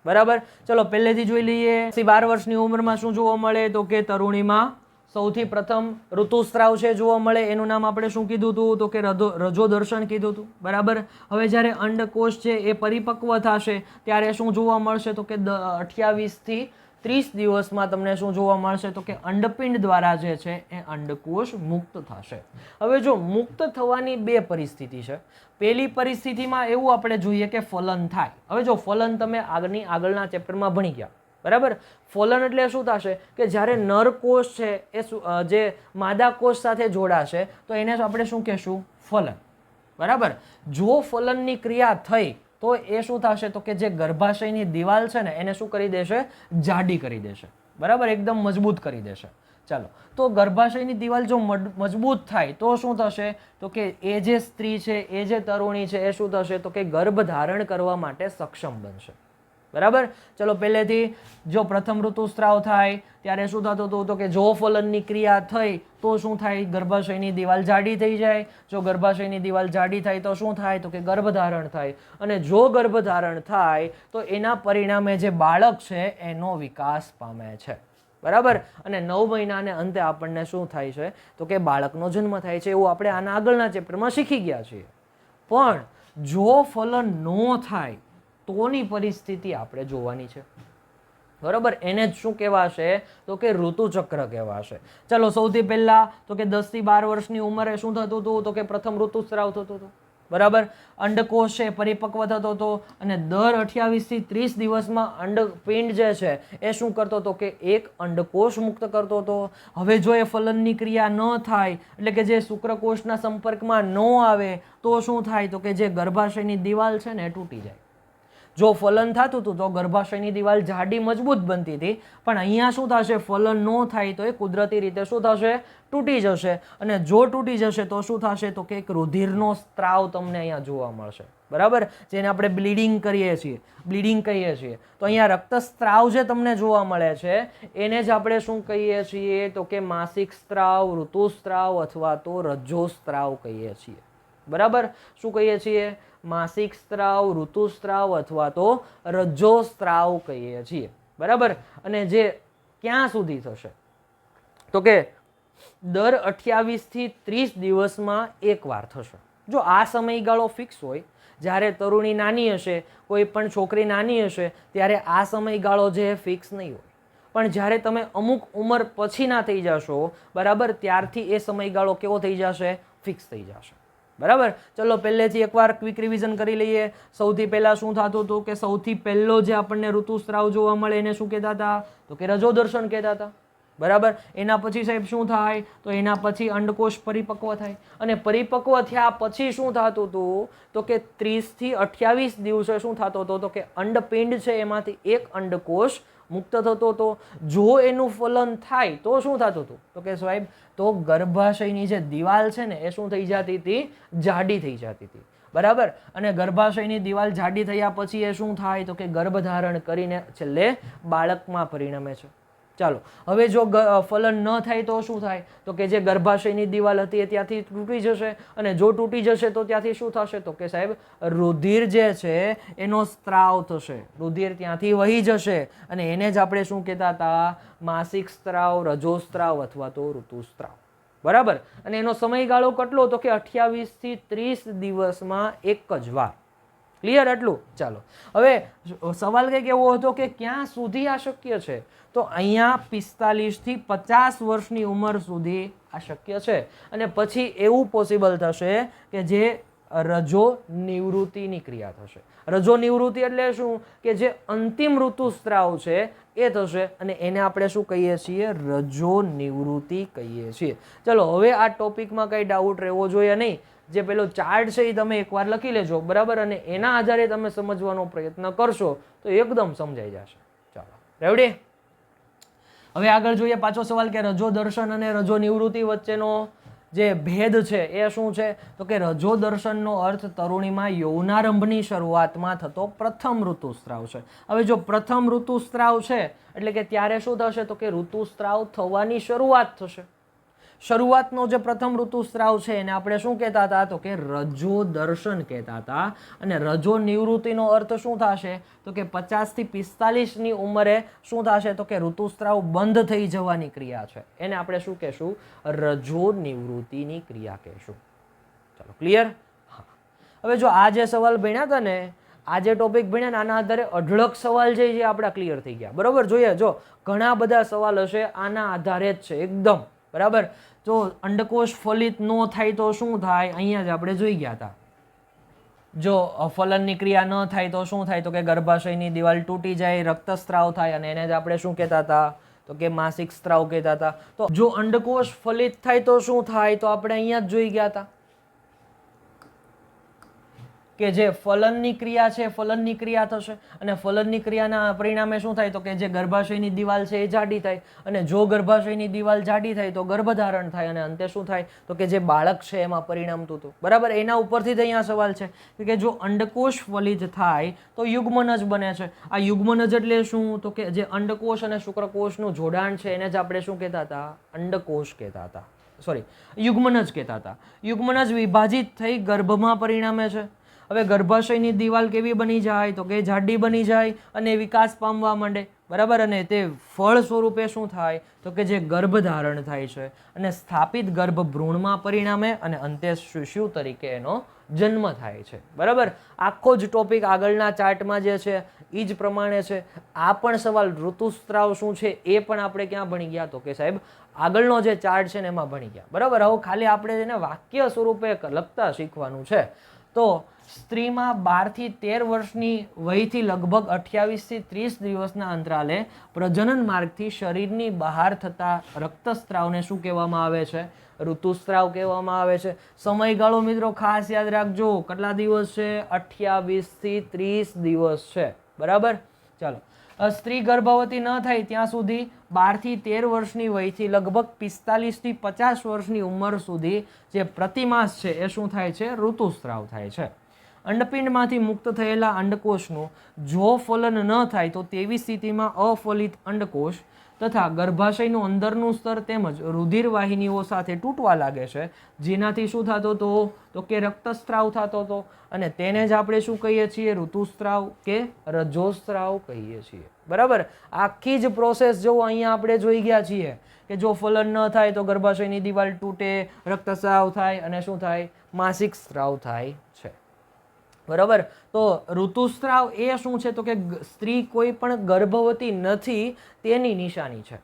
બરાબર. ચલો પહેલેથી જોઈ લઈએ. 12 વર્ષની ઉંમરમાં શું જોવા મળે તો કે તરુણીમાં સૌથી પ્રથમ ઋતુસ્રાવ છે જોવા મળે. એનું નામ આપણે શું કીધું હતું તો કે રજો દર્શન કીધું હતું. બરાબર. હવે જ્યારે અંડકોષ છે એ પરિપક્વ થશે ત્યારે શું જોવા મળશે તો કે 28 થી 30 દિવસમાં તમને શું જોવા મળશે તો કે અંડપિંડ દ્વારા જે છે એ અંડકોષ મુક્ત થશે. હવે જો મુક્ત થવાની બે પરિસ્થિતિ છે. પહેલી પરિસ્થિતિમાં એવું આપણે જોઈએ કે ફલન થાય. હવે જો ફલન તમે આગળના ચેપ્ટરમાં ભણી ગયા. બરાબર. ફલન એટલે શું થશે કે જ્યારે નરકોષ છે એ જે માદા કોષ સાથે જોડાશે તો એને આપણે શું કહેશું? ફલન. બરાબર. જો ફલનની ક્રિયા થઈ તો એ શું થશે તો કે જે ગર્ભાશયની દિવાલ છે ને એને શું કરી દેશે? જાડી કરી દેશે. બરાબર. એકદમ મજબૂત કરી દેશે. ચાલો, તો ગર્ભાશયની દિવાલ જો મજબૂત થાય તો શું થશે તો કે એ જે સ્ત્રી છે, એ જે તરુણી છે એ શું થશે તો કે ગર્ભ ધારણ કરવા માટે સક્ષમ બનશે. બરાબર. ચલો, પહેલેથી જો પ્રથમ ઋતુસ્રાવ થાય ત્યારે શું થતું હતું તો કે જો ફલનની ક્રિયા થઈ તો શું થાય? ગર્ભાશયની દિવાલ જાડી થઈ જાય. જો ગર્ભાશયની દિવાલ જાડી થાય તો શું થાય તો કે ગર્ભધારણ થાય. અને જો ગર્ભધારણ થાય તો એના પરિણામે જે બાળક છે એનો વિકાસ પામે છે. બરાબર. અને 9 મહિનાને અંતે આપણને શું થાય છે તો કે બાળકનો જન્મ થાય છે. એવું આપણે આના આગળના ચેપ્ટરમાં શીખી ગયા છીએ. પણ જો ફલન ન થાય તોની પરિસ્થિતિ આપણે જોવાની છે. બરાબર. એને જ શું કહેવાશે તો કે ઋતુચક્ર કહેવાશે. ચલો, સૌથી પહેલા તો કે 10 થી 12 વર્ષની ઉંમરે શું થતું હતું તો કે પ્રથમ ઋતુસ્રાવ થતો હતો. બરાબર. અંડકોષ છે પરિપક્વ થતો હતો અને દર 28 થી 30 દિવસમાં અંડપિંડ જે છે એ શું કરતો હતો કે એક અંડકોષ મુક્ત કરતો હતો. હવે જો એ ફલનની ક્રિયા ન થાય એટલે કે જે શુક્રકોષના સંપર્કમાં ન આવે તો શું થાય તો કે જે ગર્ભાશયની દિવાલ છે ને એ તૂટી જાય. જો ફલન થતું હતું તો ગર્ભાશયની દિવાલ જાડી મજબૂત બનતી હતી. પણ અહીંયા શું થશે? ફલન ન થાય તો એ કુદરતી રીતે શું થશે? તૂટી જશે. અને જો તૂટી જશે તો શું થશે તો કે એક રુધિરનો સ્ત્રાવ તમને અહીંયા જોવા મળશે. બરાબર. જેને આપણે બ્લીડિંગ કહીએ છીએ. તો અહીંયા રક્તસ્ત્રાવ જે તમને જોવા મળે છે એને જ આપણે શું કહીએ છીએ તો કે માસિક સ્ત્રાવ, ઋતુસ્ત્રાવ અથવા તો રજોસ્ત્રાવ કહીએ છીએ. બરાબર. શું કહીએ છીએ? માસિક સ્ત્રાવ, ઋતુસ્ત્રાવ અથવા તો રજોસ્ત્રાવ કહીએ છીએ. બરાબર. અને જે ક્યાં સુધી થશે તો કે દર 28 થી 30 દિવસમાં એકવાર થશે. જો આ સમયગાળો ફિક્સ હોય, જ્યારે તરુણી નાની હશે, કોઈ પણ છોકરી નાની હશે ત્યારે આ સમયગાળો જે ફિક્સ નહીં હોય. પણ જ્યારે તમે અમુક ઉંમર પછીના થઈ જશો, બરાબર, ત્યારથી એ સમયગાળો કેવો થઈ જશે? ફિક્સ થઈ જશે. બરાબર. ચલો, પહેલેથી એકવાર ક્વિક રિવિઝન કરી લઈએ. સૌથી પહેલા શું થતું હતું કે સૌથી પહેલો જે આપણને ઋતુસ્રાવ જોવા મળે એને શું કહેતા હતા તો કે રજો દર્શન કહેતા હતા. બરાબર. એના પછી સાહેબ શું થાય તો એના પછી અંડકોષ પરિપક્વ થાય. અને પરિપક્વ થયા પછી શું થતું હતું તો કે 30 થી 28 દિવસે શું થતો હતો તો કે અંડપિંડ છે એમાંથી એક અંડકોષ મુક્ત થતો હતો. જો એનું ફલન થાય તો શું થતું હતું તો કે સાહેબ તો ગર્ભાશયની જે દિવાલ છે ને એ શું થઈ જતી હતી? જાડી થઈ જતી હતી. બરાબર. અને ગર્ભાશયની દિવાલ જાડી થયા પછી એ શું થાય તો કે ગર્ભધારણ કરીને છેલ્લે બાળકમાં પરિણમે છે. ચાલો, હવે જો ફલન ન થાય તો શું થાય તો કે જે ગર્ભાશયની દિવાલ હતી એ ત્યાંથી તૂટી જશે. અને જો તૂટી જશે તો ત્યાંથી શું થશે તો કે સાહેબ રુધિર જે છે એનો સ્ત્રાવ થશે. રુધિર ત્યાંથી વહી જશે અને એને જ આપણે શું કહેતા હતા? માસિક સ્ત્રાવ, રજોસ્ત્રાવ અથવા તો ઋતુસ્ત્રાવ. બરાબર. અને એનો સમયગાળો કેટલો તો કે 28 થી 30 દિવસમાં એક જ વાર. ક્લિયર? એટલું. ચાલો, હવે સવાલ કંઈક એવો હતો કે ક્યાં સુધી આ શક્ય છે? તો અહીંયા 45 થી 50 વર્ષની ઉંમર સુધી આ શક્ય છે. અને પછી એવું પોસિબલ થશે કે જે રજો નિવૃત્તિની ક્રિયા થશે. રજો નિવૃત્તિ એટલે શું કે જે અંતિમ ઋતુસ્રાવ છે એ થશે અને એને આપણે શું કહીએ છીએ? રજો નિવૃત્તિ કહીએ છીએ. ચલો હવે આ ટોપિકમાં કઈ ડાઉટ રહેવો જોઈએ નહીં. જે પેલો ચાર્ટ છે એ તમે એકવાર લખી લેજો, બરાબર, અને એના આધારે તમે સમજવાનો પ્રયત્ન કરશો તો એકદમ સમજાઈ જશે. ચાલો રેવડી. હવે આગળ જોઈએ પાછો સવાલ કે રજો દર્શન અને રજો નિવૃત્તિ વચ્ચેનો જે ભેદ છે એ શું છે? તો કે રજો દર્શનનો અર્થ તરુણીમાં યૌનારંભની શરૂઆતમાં થતો પ્રથમ ઋતુસ્રાવ છે. હવે જો પ્રથમ ઋતુસ્રાવ છે એટલે કે ત્યારે શું થશે? તો કે ઋતુસ્રાવ થવાની શરૂઆત થશે. શરૂઆતનો જે પ્રથમ ઋતુસ્રાવ છે એને આપણે શું કહેતા હતા? તો કે રજો દર્શન કહેતા હતા. અને રજો નિવૃત્તિનો અર્થ શું થશે? તો કે 50 થી 45ની ઉંમરે શું થશે? તો કે ઋતુસ્રાવ બંધ થઈ જવાની ક્રિયા છે એને આપણે શું કહેશું? રજો નિવૃત્તિની ક્રિયા કહેશું. ચાલો ક્લિયર? હા. હવે જો આ જે સવાલ ભણ્યા હતા ને, આ જે ટોપિક ભણ્યા ને, આના આધારે અઢળક સવાલ છે જે આપણા ક્લિયર થઈ ગયા. બરોબર, જોઈએ જો ઘણા બધા સવાલ હશે આના આધારે જ છે એકદમ, બરાબર. જો અંડકોષ ફલિત ન થાય તો શું થાય? અહીંયા જ આપણે જોઈ ગયા હતા. જો ફલનની ક્રિયા ન થાય તો શું થાય? તો કે ગર્ભાશયની દિવાલ તૂટી જાય, રક્તસ્રાવ થાય અને એને જ આપણે શું કહેતા હતા? તો કે માસિક સ્ત્રાવ કહેતા હતા. તો જો અંડકોષ ફલિત થાય તો શું થાય? તો આપણે અહીંયા જ જોઈ ગયા હતા કે જે ફલનની ક્રિયા છે ફલનની ક્રિયા થશે અને ફલનની ક્રિયાના પરિણામે શું થાય? તો કે જે ગર્ભાશયની દિવાલ છે એ જાડી થાય અને જો ગર્ભાશયની દિવાલ જાડી થાય તો ગર્ભધારણ થાય અને અંતે શું થાય? તો કે જે બાળક છે એમાં પરિણમતું હતું. બરાબર, એના ઉપરથી જ અહીંયા સવાલ છે કે જો અંડકોષ ફલિત થાય તો યુગ્મનજ બને છે. આ યુગ્મનજ એટલે શું? તો કે જે અંડકોષ અને શુક્રકોષનું જોડાણ છે એને જ આપણે શું કહેતા હતા? અંડકોષ કહેતા હતા. સોરી, યુગ્મનજ કહેતા હતા. યુગ્મનજ વિભાજિત થઈ ગર્ભમાં પરિણમે છે. હવે ગર્ભાશયની દિવાલ કેવી બની જાય? તો કે જાડી બની જાય અને વિકાસ પામવા માંડે. બરાબર, અને તે ફળ સ્વરૂપે શું થાય? તો કે જે ગર્ભધારણ થાય છે અને સ્થાપિત ગર્ભ ભ્રૂણમાં પરિણામે અને અંતે શિશુ તરીકે એનો જન્મ થાય છે. બરાબર, આખો જ ટોપિક આગળના ચાર્ટમાં જે છે એ જ પ્રમાણે છે. આ પણ સવાલ ઋતુસ્રાવ શું છે એ પણ આપણે ક્યાં ભણી ગયા? તો કે સાહેબ આગળનો જે ચાર્ટ છે ને એમાં ભણી ગયા. બરાબર, હવે ખાલી આપણે એને વાક્ય સ્વરૂપે લખતા શીખવાનું છે. તો સ્ત્રીમાં 12 થી 13 વર્ષની વયથી લગભગ 28 થી 30 દિવસના અંતરાલે પ્રજનન માર્ગથી શરીરની બહાર થતા રક્તસ્રાવને શું કહેવામાં આવે છે? ઋતુસ્રાવ કહેવામાં આવે છે. સમયગાળો મિત્રો ખાસ યાદ રાખજો, કેટલા દિવસ છે? 28 થી 30 દિવસ છે. બરાબર, ચાલો. સ્ત્રી ગર્ભવતી ન થાય ત્યાં સુધી 12 થી 13 વર્ષની વયથી લગભગ 45 થી 50 વર્ષની ઉંમર સુધી જે પ્રતિમાસ છે એ શું થાય છે? ઋતુસ્રાવ થાય છે. અંડપિંડમાંથી મુક્ત થયેલા અંડકોષનું જો ફલન ન થાય તો તેવી સ્થિતિમાં અફલિત અંડકોષ તથા ગર્ભાશયનું અંદરનું સ્તર તેમજ રુધિર વાહિનીઓ સાથે તૂટવા લાગે છે, જેનાથી શું થતો હતો? તો કે રક્તસ્રાવ થતો હતો અને તેને જ આપણે શું કહીએ છીએ? ઋતુસ્રાવ કે રજોસ્રાવ કહીએ છીએ. બરાબર, આખી જ પ્રોસેસ જો અહીંયા આપણે જોઈ ગયા છીએ કે જો ફલન ન થાય તો ગર્ભાશયની દિવાલ તૂટે, રક્તસ્રાવ થાય અને શું થાય? માસિક સ્ત્રાવ થાય છે. બરાબર, તો ઋતુસ્રાવ એ શું છે? તો કે સ્ત્રી કોઈ પણ ગર્ભવતી નથી તેની નિશાની છે.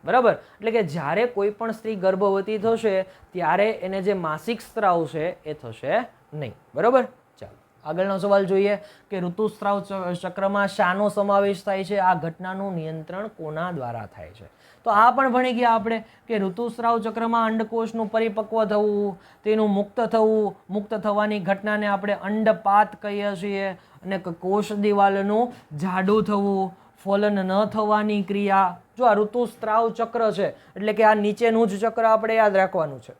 બરાબર, એટલે કે જ્યારે કોઈ પણ સ્ત્રી ગર્ભવતી થશે ત્યારે એને જે માસિક સ્ત્રાવ છે એ થશે નહીં. બરાબર, ચાલો આગળનો સવાલ જોઈએ કે ઋતુસ્રાવ ચક્રમાં શાનો સમાવેશ થાય છે? આ ઘટનાનું નિયંત્રણ કોના દ્વારા થાય છે? તો આ પણ ભણી ગયા આપણે કે ઋતુસ્રાવ ચક્રમાં અંડકોષનું પરિપક્વ થવું, તેનું મુક્ત થવું, મુક્ત થવાની ઘટનાને આપણે અંડપાત કહીએ છીએ, અને કોષ દિવાલનું જાડું થવું, ફલન ન થવાની ક્રિયા. જો આ ઋતુસ્રાવ ચક્ર છે એટલે કે આ નીચેનું જ ચક્ર આપણે યાદ રાખવાનું છે.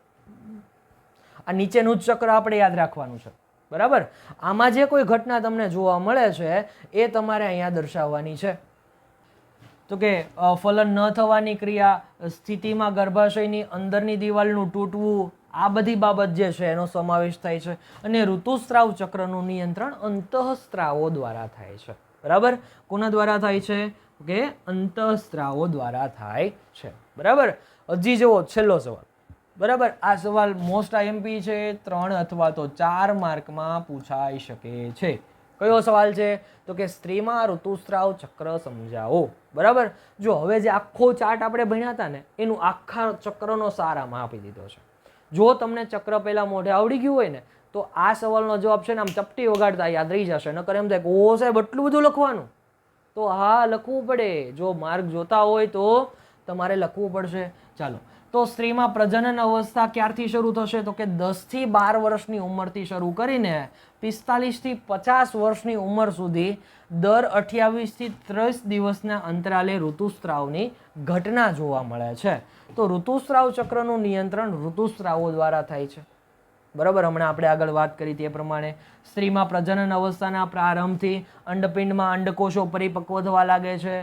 આ નીચેનું જ ચક્ર આપણે યાદ રાખવાનું છે. બરાબર, આમાં જે કોઈ ઘટના તમને જોવા મળે છે એ તમારે અહીંયા દર્શાવવાની છે. તો કે ફલન ન થવાની ક્રિયા, સ્થિતિમાં ગર્ભાશયની અંદરની દિવાલનું તૂટવું, આ બધી બાબત જે છે એનો સમાવેશ થાય છે. અને ઋતુસ્રાવ ચક્રનું નિયંત્રણ અંતઃસ્ત્રાવો દ્વારા થાય છે. બરાબર, કોના દ્વારા થાય છે? કે અંતઃસ્ત્રાવો દ્વારા થાય છે. બરાબર, હજી જુઓ છેલ્લો સવાલ. બરાબર, આ સવાલ મોસ્ટ આઈએમપી છે, 3 અથવા તો 4 માર્કમાં પૂછાઈ શકે છે. કયો સવાલ છે? તો કે સ્ત્રીમાં ઋતુસ્રાવ ચક્ર સમજાવો. બરાબર, જો હવે જે આખો ચાર્ટ આપણે ભણ્યા હતા ને એનું આખા ચક્રનો સાર આમાં આપી દીધો છે. જો તમને ચક્ર પહેલા મોઢે આવડી ગયું હોય ને તો આ સવાલનો જવાબ છે ને આમ ચપટી વગાડતા યાદ રહી જશે, નકર એમ થાય કે ઓ સાહેબ એટલું બધું લખવાનું, તો હા લખવું પડે. જો માર્ક જોતા હોય તો તમારે લખવું પડશે. ચાલો, તો સ્ત્રીમાં પ્રજનન અવસ્થા ક્યારથી શરૂ થશે? તો કે 10 થી 12 વર્ષની ઉંમરથી શરૂ કરીને 45 થી 50 વર્ષની ઉંમર સુધી દર 28 થી 30 દિવસના અંતરાલે ઋતુસ્રાવની ઘટના જોવા મળે છે. તો ઋતુસ્રાવ ચક્રનું નિયંત્રણ ઋતુસ્રાવો દ્વારા થાય છે. બરાબર, હમણાં આપણે આગળ વાત કરી તે પ્રમાણે સ્ત્રીમાં પ્રજનન અવસ્થાના પ્રારંભથી અંડપિંડમાં અંડકોષો પરિપક્વ થવા લાગે છે.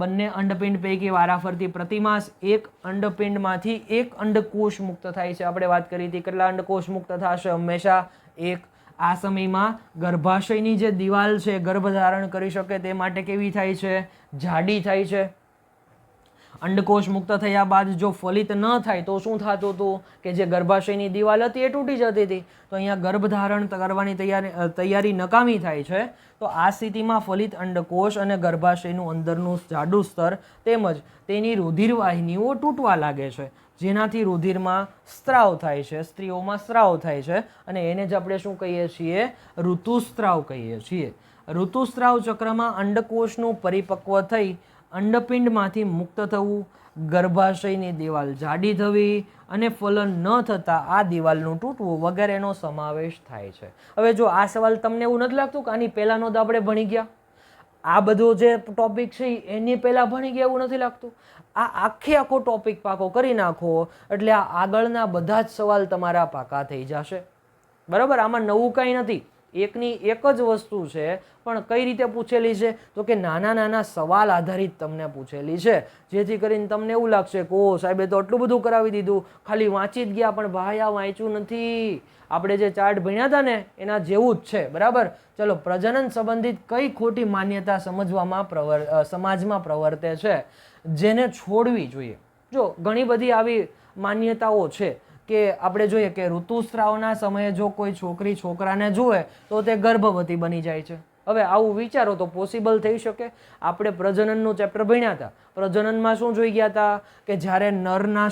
બંને અંડપિંડ પૈકી વારાફરતી પ્રતિમાસ એક અંડપિંડમાંથી એક અંડકોષ મુક્ત થાય છે. આપણે વાત કરી હતી કેટલા અંડકોષ મુક્ત થશે? હંમેશા એક. આ સમયમાં ગર્ભાશયની જે દિવાલ છે ગર્ભધારણ કરી શકે તે માટે કેવી થાય છે? જાડી થાય છે. અંડકોષ મુક્ત થયા બાદ જો ફલિત ન થાય તો શું થતું હતું? કે જે ગર્ભાશયની દિવાલ હતી એ તૂટી જતી હતી. તો અહીંયા ગર્ભધારણ કરવાની તૈયારી નકામી થાય છે. તો આ સ્થિતિમાં ફલિત અંડકોષ અને ગર્ભાશયનું અંદરનું જાડું સ્તર તેમજ તેની રુધિરવાહિનીઓ તૂટવા લાગે છે, જેનાથી રુધિરમાં સ્ત્રાવ થાય છે, સ્ત્રીઓમાં સ્ત્રાવ થાય છે, અને એને જ આપણે શું કહીએ છીએ? ઋતુસ્ત્રાવ કહીએ છીએ. ઋતુસ્ત્રાવ ચક્રમાં અંડકોષનું પરિપક્વ થઈ અંડપિંડમાંથી મુક્ત થવું, ગર્ભાશયની દિવાલ જાડી થવી અને ફલન ન થતાં આ દિવાલનું તૂટવું વગેરેનો સમાવેશ થાય છે. હવે જો આ સવાલ તમને એવું નથી લાગતું કે આની પહેલાંનો તો આપણે ભણી ગયા, આ બધો જે ટોપિક છે એની પહેલાં ભણી ગયા એવું નથી લાગતું? આ આખો ટોપિક પાકો કરી નાખો એટલે આ આગળના બધા જ સવાલ તમારા પાકા થઈ જશે. બરાબર, આમાં નવું કંઈ નથી, એકની એક જ વસ્તુ છે, પણ કઈ રીતે પૂછેલી છે? તો કે નાના નાના સવાલ આધારિત તમને પૂછેલી છે, જેથી કરીને તમને એવું લાગશે કે ઓ સાહેબે તો આટલું બધું કરાવી દીધું, ખાલી વાંચી જ ગયા, પણ ભાઈ આ વાંચ્યું નથી. આપણે જે ચાર્ટ ભણ્યા હતા ને એના જેવું જ છે. બરાબર, ચલો, પ્રજનન સંબંધિત કઈ ખોટી માન્યતા સમાજમાં પ્રવર્તે છે જેને છોડવી જોઈએ? જો ઘણી બધી આવી માન્યતાઓ છે કે આપણે જોઈએ કે ઋતુસ્રાવના સમયે જો કોઈ છોકરી છોકરાને જુએ તો તે ગર્ભવતી બની જાય છે. હવે આવું વિચારો તો પોસિબલ થઈ શકે? આપણે પ્રજનનનું ચેપ્ટર ભણ્યા હતા, પ્રજનનમાં શું જોઈ ગયા હતા? કે જ્યારે નરના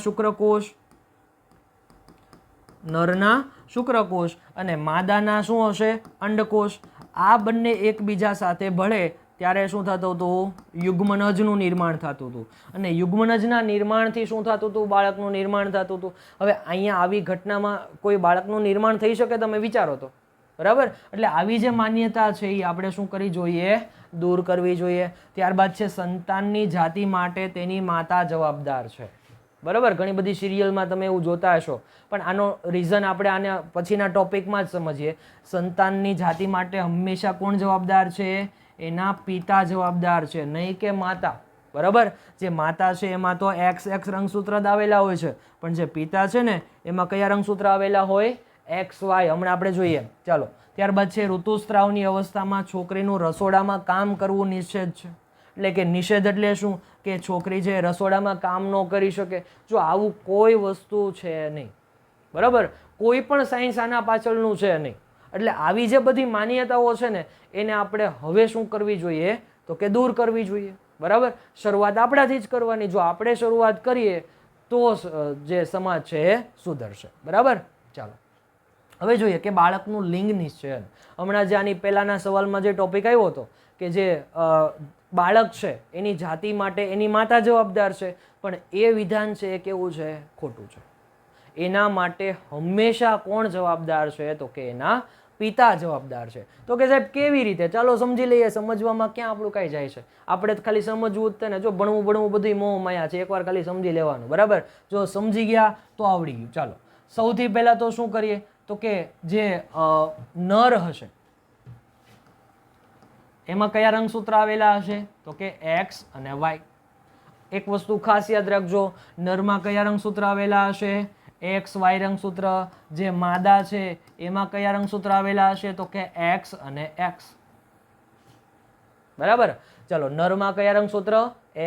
શુક્રકોષ અને માદાના શું હશે? અંડકોષ, આ બંને એકબીજા સાથે ભળે ત્યારે શું થતું હતું? યુગ્મનજનું નિર્માણ થતું હતું, અને યુગ્મનજના નિર્માણથી શું થતું હતું? બાળકનું નિર્માણ થતું હતું. હવે અહીંયા આવી ઘટનામાં કોઈ બાળકનું નિર્માણ થઈ શકે? તમે વિચારો તો. બરાબર, એટલે આવી જે માન્યતા છે એ આપણે શું કરવી જોઈએ? દૂર કરવી જોઈએ. ત્યારબાદ છે સંતાનની જાતિ માટે તેની માતા જવાબદાર છે. બરાબર, ઘણી બધી સિરિયલમાં તમે એવું જોતા હશો, પણ આનો રીઝન આપણે આને પછીના ટોપિકમાં જ સમજીએ. સંતાનની જાતિ માટે હંમેશા કોણ જવાબદાર છે? એના પિતા જવાબદાર છે, નહીં કે માતા. બરાબર, જે માતા છે એમાં તો XX રંગસૂત્ર આવેલા હોય છે, પણ જે પિતા છે ને એમાં કયા રંગસૂત્ર આવેલા હોય? XY. હમણાં આપણે જોઈએ. ચાલો, ત્યારબાદ છે ઋતુસ્ત્રાવની અવસ્થામાં છોકરીનું રસોડામાં કામ કરવું નિષેધ છે. એટલે કે નિષેધ એટલે શું? કે છોકરી જે રસોડામાં કામ ન કરી શકે. જો આવું કોઈ વસ્તુ છે નહીં. બરાબર, કોઈ પણ સાયન્સ આના પાછળનું છે નહીં. એટલે આવી જે બધી માન્યતાઓ છે ને એને આપણે હવે શું કરવી જોઈએ? તો કે દૂર કરવી જોઈએ. બરાબર, શરૂઆત આપણાથી જ કરવાની. જો આપણે શરૂઆત કરીએ તો જે સમાજ છે એ સુધરશે. બરાબર, ચાલો હવે જોઈએ કે બાળકનું લિંગ નિશ્ચયન. હમણાં જે આની પહેલાના સવાલમાં જે ટોપિક આવ્યો હતો કે જે બાળક છે એની જાતિ માટે એની માતા જવાબદાર છે, પણ એ વિધાન છે એ કેવું છે? ખોટું છે. એના માટે હંમેશા કોણ જવાબદાર છે? તો કે એના પિતા જવાબદાર છે. તો કે સાહેબ કેવી રીતે? ચાલો સમજી લઈએ. સમજવામાં ક્યાં આપણું કઈ જાય છે? આપણે ખાલી સમજવું જ ને. જો ભણવું બધું મોહ માયા છે, એકવાર ખાલી સમજી લેવાનું. બરાબર, જો સમજી ગયા તો આવડી ગયું. ચાલો, સૌથી પહેલા તો શું કરીએ? તો કે જે નર હશે એમાં કયા રંગસૂત્ર આવેલા હશે? તો કે X અને Y. એક વસ્તુ ખાસ યાદ રાખજો, નરમાં કયા રંગસૂત્ર આવેલા હશે? XY રંગસૂત્ર. જે માદા છે એમાં કયા રંગસૂત્ર આવેલા હશે? તો કે X અને X. બરાબર, ચલો, નરમાં કયા રંગસૂત્ર?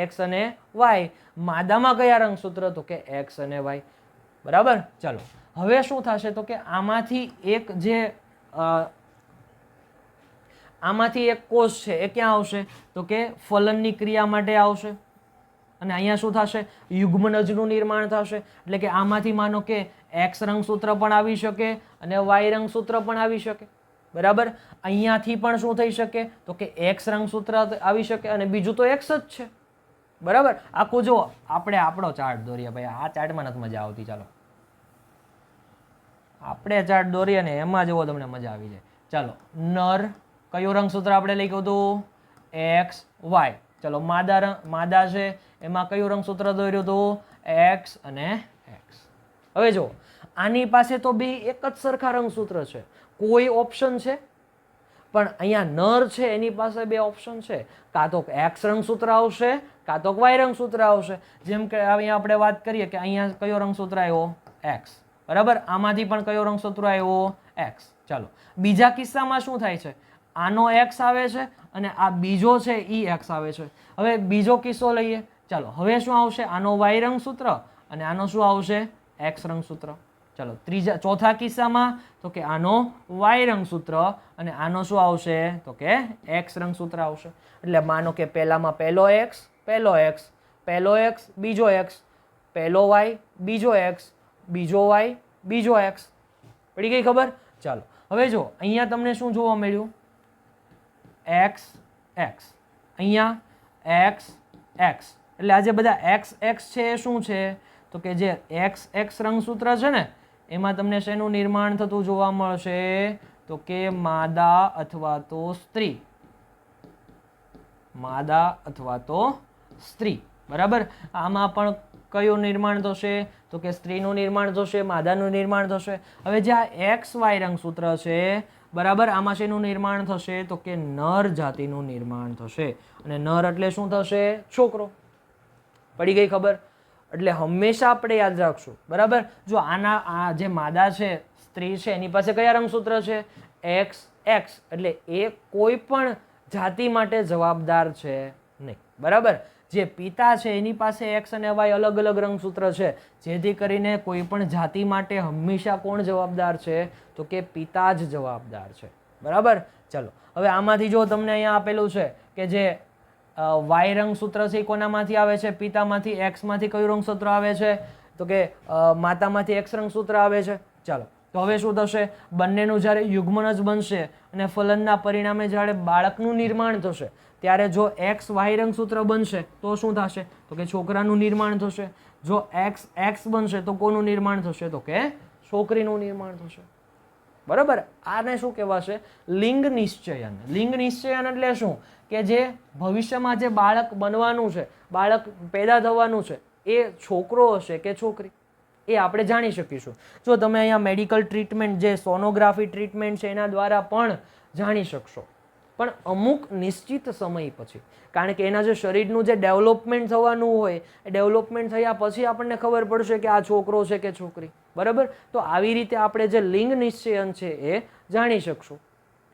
X અને Y. માદામાં કયા રંગસૂત્ર? તો કે X અને Y. બરાબર, ચાલો હવે શું થશે? તો કે આમાંથી એક કોષ છે એ ક્યાં આવશે? તો કે ફલનની ક્રિયા માટે આવશે, અને અહીંયા શું થશે? યુગ્મનજનું નિર્માણ થશે. એટલે કે આમાંથી માનો કે એક્સ રંગસૂત્ર પણ આવી શકે અને વાય રંગસૂત્ર પણ આવી શકે. બરાબર. અહીંયાથી પણ શું થઈ શકે તો કે એક્સ રંગસૂત્ર આવી શકે અને બીજું તો એક્સ જ છે. બરાબર. આખું જો આપણે આપણો ચાર્ટ દોરીએ ભાઈ, આ ચાર્ટમાં નથી મજા આવતી. ચાલો આપણે ચાર્ટ દોરીએ ને એમાં જેવો તમને મજા આવી જાય. ચાલો નર કયું રંગસૂત્ર આપણે લખ્યું હતું એક્સ વાય. ચલો માદા છે એમાં કયું રંગસૂત્ર દોર્યું હતું એક્સ અને એક્સ. હવે જો આની પાસે તો બે એક જ સરખા રંગસૂત્ર છે, કોઈ ઓપ્શન છે? પણ અહીંયા નર છે એની પાસે બે ઓપ્શન છે, કાં તો એક્સ રંગસૂત્ર આવશે કાં તો વાય રંગસૂત્ર આવશે. જેમ કે અહીંયા આપણે વાત કરીએ કે અહીંયા કયો રંગસૂત્ર આવ્યો એક્સ. બરાબર. આમાંથી પણ કયો રંગસૂત્ર આવ્યો એક્સ. ચાલો બીજા કિસ્સામાં શું થાય છે, આનો એક્સ આવે છે અને આ બીજો છે ઈ એક્સ આવે છે. હવે બીજો કિસ્સો લઈએ. ચાલો હવે શું આવશે, આનો વાય રંગસૂત્ર અને આનો શું આવશે એક્સ રંગસૂત્ર. ચલો ચોથા કિસ્સામાં તો કે આનો વાય રંગસૂત્ર અને આનો શું આવશે તો કે એક્સ રંગસૂત્ર આવશે. એટલે માનો કે પહેલામાં પહેલો એક્સ પહેલો એક્સ બીજો એક્સ, પહેલો વાય બીજો એક્સ બીજો વાય બીજો એક્સ. પડી ગઈ ખબર? ચાલો હવે જો અહીંયા તમને શું જોવા મળ્યું એક્સ એક્સ, અહીંયા એક્સ એક્સ. એટલે આ જે બધા એક્સ એક્સ છે એ શું છે તો કે જે એક્સ એક્સ રંગસૂત્ર છે ને એમાં તમને શેનું નિર્માણ થતું જોવા મળશે તો કે માદા અથવા તો સ્ત્રી. માદા અથવા તો સ્ત્રી. બરાબર. આમાં પણ કયું નિર્માણ થશે તો કે સ્ત્રીનું નિર્માણ થશે, માદાનું નિર્માણ થશે. હવે જે આ એક્સ વાય રંગસૂત્ર છે બરાબર, આમાં શેનું નિર્માણ થશે તો કે નર જાતિનું નિર્માણ થશે. અને નર એટલે શું થશે છોકરો. પડી ગઈ ખબર? એટલે હંમેશા આપણે યાદ રાખશું. બરાબર. જો આના આ જે માદા છે સ્ત્રી છે એની પાસે કયા રંગસૂત્ર છે એક્સ એક્સ, એટલે એ કોઈ પણ જાતિ માટે જવાબદાર છે નહીં. બરાબર. જે પિતા છે એની પાસે એક્સ અને વાય અલગ અલગ રંગસૂત્ર છે, જેથી કરીને કોઈ પણ જાતિ માટે હંમેશા કોણ જવાબદાર છે તો કે પિતા જ જવાબદાર છે. બરાબર. ચલો હવે આમાંથી જો તમને અહીંયા આપેલું છે કે જે વાય રંગસૂત્ર છે કોનામાંથી આવે છે પિતામાંથી, એક્સમાંથી કયું રંગસૂત્ર આવે છે તો કે માતામાંથી એક્સ રંગસૂત્ર આવે છે. ચાલો તો હવે શું થશે, બંનેનું જ્યારે યુગ્મન જ બનશે અને ફલનના પરિણામે જ્યારે બાળકનું નિર્માણ થશે ત્યારે જો એક્સ વાય રંગસૂત્ર બનશે તો શું થશે તો કે છોકરાનું નિર્માણ થશે. જો એક્સ એક્સ બનશે તો કોનું નિર્માણ થશે તો કે છોકરીનું નિર્માણ થશે. બરાબર. આને શું કહેવાશે લિંગ નિશ્ચયન. લિંગ નિશ્ચયન એટલે શું કે જે ભવિષ્યમાં જે બાળક બનવાનું છે, બાળક પેદા થવાનું છે એ છોકરો હશે કે છોકરી એ આપણે જાણી શકીશું. જો તમે અહીંયા મેડિકલ ટ્રીટમેન્ટ જે સોનોગ્રાફી ટ્રીટમેન્ટ છે એના દ્વારા પણ જાણી શકશો, પણ અમુક નિશ્ચિત સમય પછી. કારણ કે એના જે શરીરનું જે ડેવલપમેન્ટ થવાનું હોય એ ડેવલપમેન્ટ થયા પછી આપણને ખબર પડશે કે આ છોકરો છે કે છોકરી. બરાબર. તો આવી રીતે આપણે જે લિંગ નિશ્ચયન છે એ જાણી શકશું.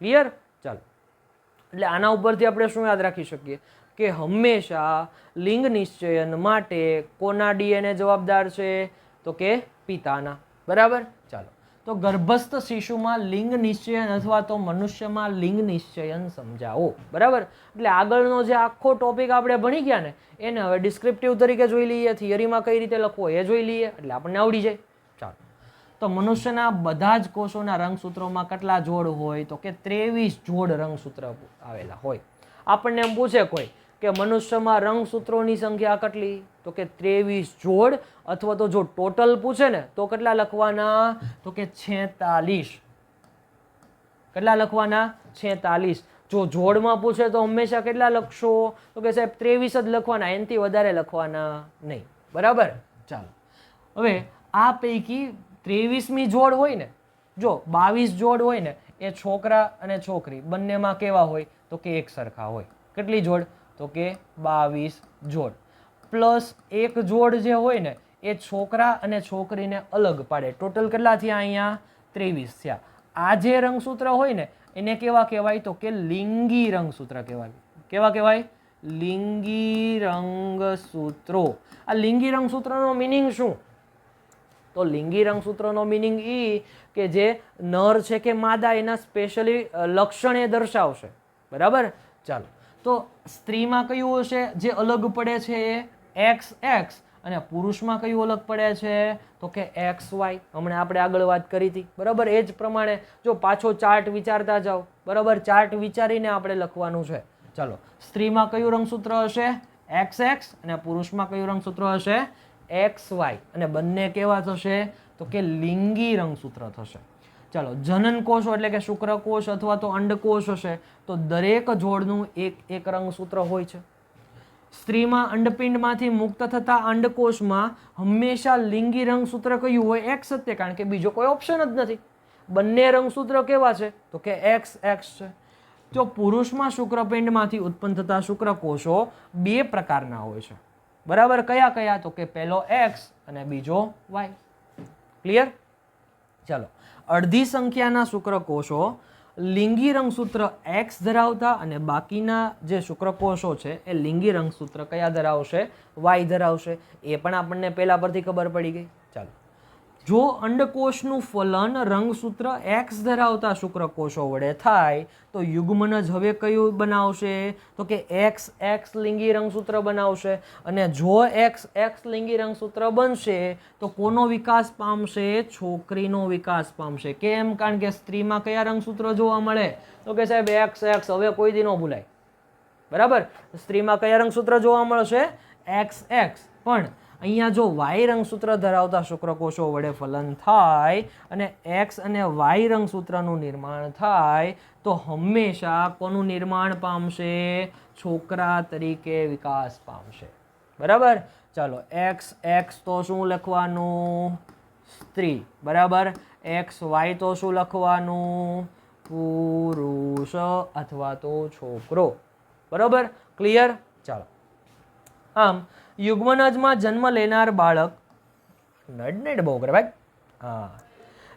ક્લિયર? ચાલો એટલે આના ઉપરથી આપણે શું યાદ રાખી શકીએ કે હંમેશા લિંગ નિશ્ચયન માટે કોના ડીએનએ જવાબદાર છે તો કે પિતાના. બરાબર. ચાલો તો ગર્ભસ્થ શિશુમાં લિંગ નિશ્ચયન અથવા તો મનુષ્યમાં લિંગ નિશ્ચયન સમજાવો. બરાબર. એટલે આગળનો જે આખો ટોપિક આપણે ભણી ગયા ને એને હવે ડિસ્ક્રિપ્ટિવ તરીકે જોઈ લઈએ, થિયરીમાં કઈ રીતે લખવો એ જોઈ લઈએ એટલે આપણને આવડી જાય. ચાલો તો મનુષ્યના બધા જ કોષોના રંગસૂત્રોમાં કેટલા જોડ હોય તો કે 23 જોડ રંગસૂત્ર આવેલા હોય. આપણને એમ પૂછે કોઈ કે મનુષ્યમાં રંગસૂત્રોની સંખ્યા કેટલી તો કે 23 જોડ, અથવા તો જો ટોટલ પૂછે ને તો કેટલા લખવાના તો કે 46. કેટલા લખવાના 46. જો જોડમાં પૂછે તો હંમેશા કેટલા લખશો તો કે સાહેબ 23 જ લખવાના, એનાથી વધારે લખવાના નહીં. બરાબર. ચાલો હવે આ પૈકી 23મી જોડ હોય ને, જો 22 જોડ હોય ને એ છોકરા અને છોકરી બંનેમાં કેવા હોય તો કે એક સરખા હોય. કેટલી જોડ તો કે 22 જોડ, પ્લસ એક જોડ જે હોય ને એ છોકરા અને છોકરીને અલગ પાડે. ટોટલ કેટલા થયા અહીંયા 23 થયા. આ જે રંગસૂત્ર હોય ને એને કેવા કહેવાય તો કે લિંગી રંગસૂત્ર કહેવાય. કેવા કહેવાય? લિંગી રંગસૂત્રો. આ લિંગી રંગસૂત્રનો મિનિંગ શું તો લિંગી રંગસૂત્રનો મિનિંગ એ કે જે નર છે કે માદા એના સ્પેશિયલી લક્ષણ એ દર્શાવશે. બરાબર. ચાલો તો સ્ત્રીમાં કયું હશે જે અલગ પડે છે એ એક્સ એક્સ અને પુરુષમાં કયું અલગ પડે છે તો કે એક્સ વાય. હમણાં આપણે આગળ વાત કરી હતી બરાબર. એ જ પ્રમાણે જો પાછો ચાર્ટ વિચારતા જાઓ બરાબર. ચાર્ટ વિચારીને આપણે લખવાનું છે. ચાલો, સ્ત્રીમાં કયું રંગસૂત્ર હશે એક્સ એક્સ અને પુરુષમાં કયું રંગસૂત્ર હશે એક્સ વાય. અને બંને કેવા થશે તો કે લિંગી રંગસૂત્ર થશે. ચાલો, જનન કોષો એટલે કે શુક્રકોષ અથવા તો અંડકોષ હશે તો દરેક જોડનું એક એક રંગસૂત્ર હોય છે. સ્ત્રીમાં અંડપિંડમાંથી મુક્ત થતા અંડકોષમાં હંમેશા લિંગી રંગસૂત્ર કયું હોય એક્સ જ તે, કારણ કે બીજો કોઈ ઓપ્શન જ નથી. બંને રંગસૂત્ર કેવા છે તો કે એક્સ એક્સ છે. જો પુરુષમાં શુક્રપિંડમાંથી ઉત્પન્ન થતા શુક્રકોષો બે પ્રકારના હોય છે બરાબર. કયા કયા તો કે પહેલો એક્સ અને બીજો વાય. ક્લિયર? ચાલો, અડધી સંખ્યાના શુક્રકોષો લિંગી રંગસૂત્ર એક્સ ધરાવતા અને બાકીના જે શુક્રકોષો છે એ લિંગી રંગસૂત્ર કયા ધરાવશે વાય ધરાવશે. એ પણ આપણને પહેલા પરથી ખબર પડી ગઈ. ચાલો, જો અંડકોષનું ફલન રંગસૂત્ર એક્સ ધરાવતા શુક્રકોષો વડે થાય તો યુગ્મનજ હવે કયું બનાવશે તો કે એક્સ એક્સ લિંગી રંગસૂત્ર બનાવશે. અને જો એક્સ એક્સ લિંગી રંગસૂત્ર બનશે તો કોનો વિકાસ પામશે છોકરીનો વિકાસ પામશે. કેમ? કારણ કે સ્ત્રીમાં કયા રંગસૂત્ર જોવા મળે તો કે સાહેબ એક્સ એક્સ. હવે કોઈ દી ન ભૂલાય બરાબર. સ્ત્રીમાં કયા રંગસૂત્ર જોવા મળશે એક્સ એક્સ. પણ અહીંયા જો વાય રંગસૂત્ર ધરાવતા શુક્રકોષો વડે ફલન થાય અને એક્સ અને વાય રંગસૂત્રનું નિર્માણ થાય તો હંમેશા કોનું નિર્માણ પામશે છોકરા તરીકે વિકાસ પામશે બરાબર. ચાલો, એક્સ એક્સ તો શું લખવાનું સ્ત્રી બરાબર. એક્સ વાય તો શું લખવાનું પુરુષ અથવા તો છોકરો બરાબર. ક્લિયર? ચાલો, આમ યુગ્મનજમાં જન્મ લેનાર બાળક નડ બહુ કરે ભાઈ. હા,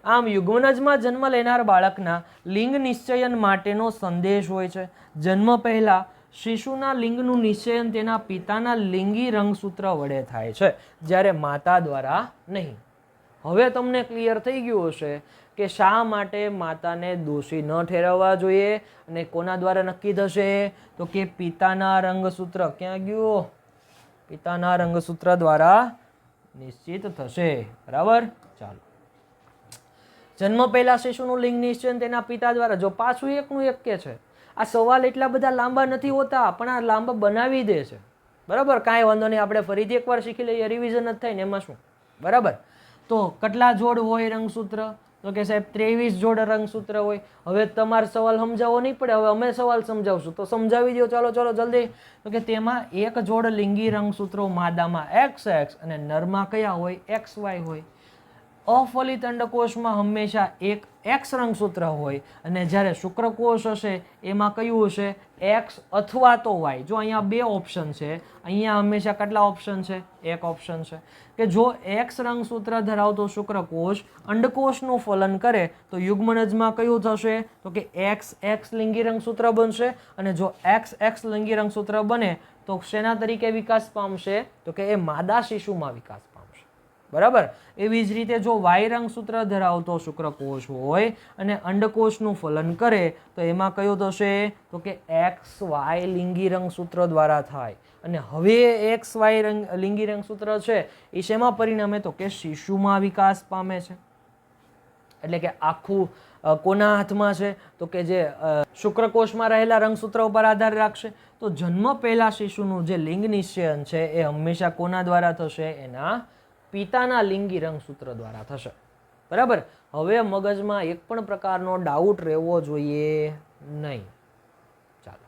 આમ યુગ્મનજમાં જન્મ લેનાર બાળકના લિંગ નિશ્ચયન માટેનો સંદેશ હોય છે. જન્મ પહેલા શિશુના લિંગનું નિશ્ચયન તેના પિતાના લિંગી રંગસૂત્ર વડે થાય છે, જ્યારે માતા દ્વારા નહીં. હવે તમને ક્લિયર થઈ ગયું હશે કે શા માટે માતાને દોષી ન ઠેરવવા જોઈએ અને કોના દ્વારા નક્કી થશે તો કે પિતાના રંગસૂત્ર. ક્યાં ગયું? પિતાના રંગસૂત્ર દ્વારા નિશ્ચિત થશે બરાબર. ચાલો, જન્મ પહેલા શિશુનું લિંગ નિશ્ચયન તેના પિતા દ્વારા. જો પાછું એકનું એક કે છે. આ સવાલ એટલા બધા લાંબા નથી હોતા પણ આ લાંબા બનાવી દે છે બરાબર. કાંઈ વાંધો નહીં, આપણે ફરીથી એકવાર શીખી લઈએ, રિવિઝન જ થાય ને એમાં શું બરાબર. તો કેટલા જોડ હોય રંગસૂત્ર તો કે સાહેબ 23 જોડ રંગસૂત્ર હોય. હવે તમારે સવાલ સમજાવવો નહીં પડે, હવે અમે સવાલ સમજાવશું તો સમજાવી દો. ચાલો ચાલો જલ્દી. તો કે તેમાં એક જોડ લિંગી રંગસૂત્રો માદામાં એક્સ એક્સ અને નરમાં કયા હોય એક્સ વાય હોય. અફલિત અંડકોષમાં હંમેશા એક એક્સ રંગસૂત્ર હોય અને જ્યારે શુક્રકોષ હશે એમાં કયું હશે એક્સ અથવા તો વાય. જો અહીંયા બે ઓપ્શન છે, અહીંયા હંમેશા કેટલા ઓપ્શન છે એક ઓપ્શન છે કે જો એક્સ રંગસૂત્ર ધરાવતો શુક્રકોષ અંડકોષનું ફલન કરે તો યુગ્મનજમાં કયું થશે તો કે એક્સ એક્સ લિંગી રંગસૂત્ર બનશે. અને જો એક્સ એક્સ લિંગી રંગસૂત્ર બને તો શેના તરીકે વિકાસ પામશે તો કે એ માદા શિશુમાં વિકાસ પામશે બરાબર. એવી જ રીતે જો વાય રંગસૂત્ર ધરાવતો શુક્રકોષ હોય અને અંડકોષનું ફલન કરે તો એમાં કયું થશે તો કે એક્સ વાય લિંગી રંગસૂત્ર દ્વારા થાય. અને હવે એક્સ વાય લિંગી રંગસૂત્ર છે એ શેમાં પરિણમે તો કે શિશુમાં વિકાસ પામે છે. એટલે કે આખું કોના હાથમાં છે તો કે જે શુક્રકોષમાં રહેલા રંગસૂત્ર ઉપર આધાર રાખશે. તો જન્મ પહેલા શિશુનું જે લિંગ નિશ્ચયન છે એ હંમેશા કોના દ્વારા થશે એના પિતાના લિંગી રંગસૂત્ર દ્વારા થશે બરાબર. હવે મગજમાં એક પણ પ્રકારનો ડાઉટ રહેવો જોઈએ નહીં. ચાલો,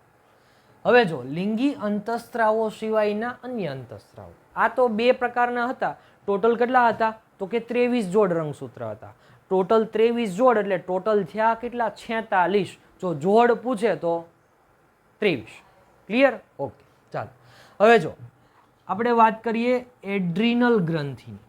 હવે જો લિંગી અંતઃસ્ત્રાવો સિવાયના અન્ય અંતઃસ્ત્રાવો. આ તો બે પ્રકારના હતા. ટોટલ કેટલા હતા તો કે 23 જોડ રંગસૂત્ર હતા. ટોટલ 23 જોડ એટલે ટોટલ થયા કેટલા 46. જો જોડ પૂછે તો 23. ક્લિયર? ઓકે. ચાલો, હવે જો આપણે વાત કરીએ એડ્રીનલ ગ્રંથિની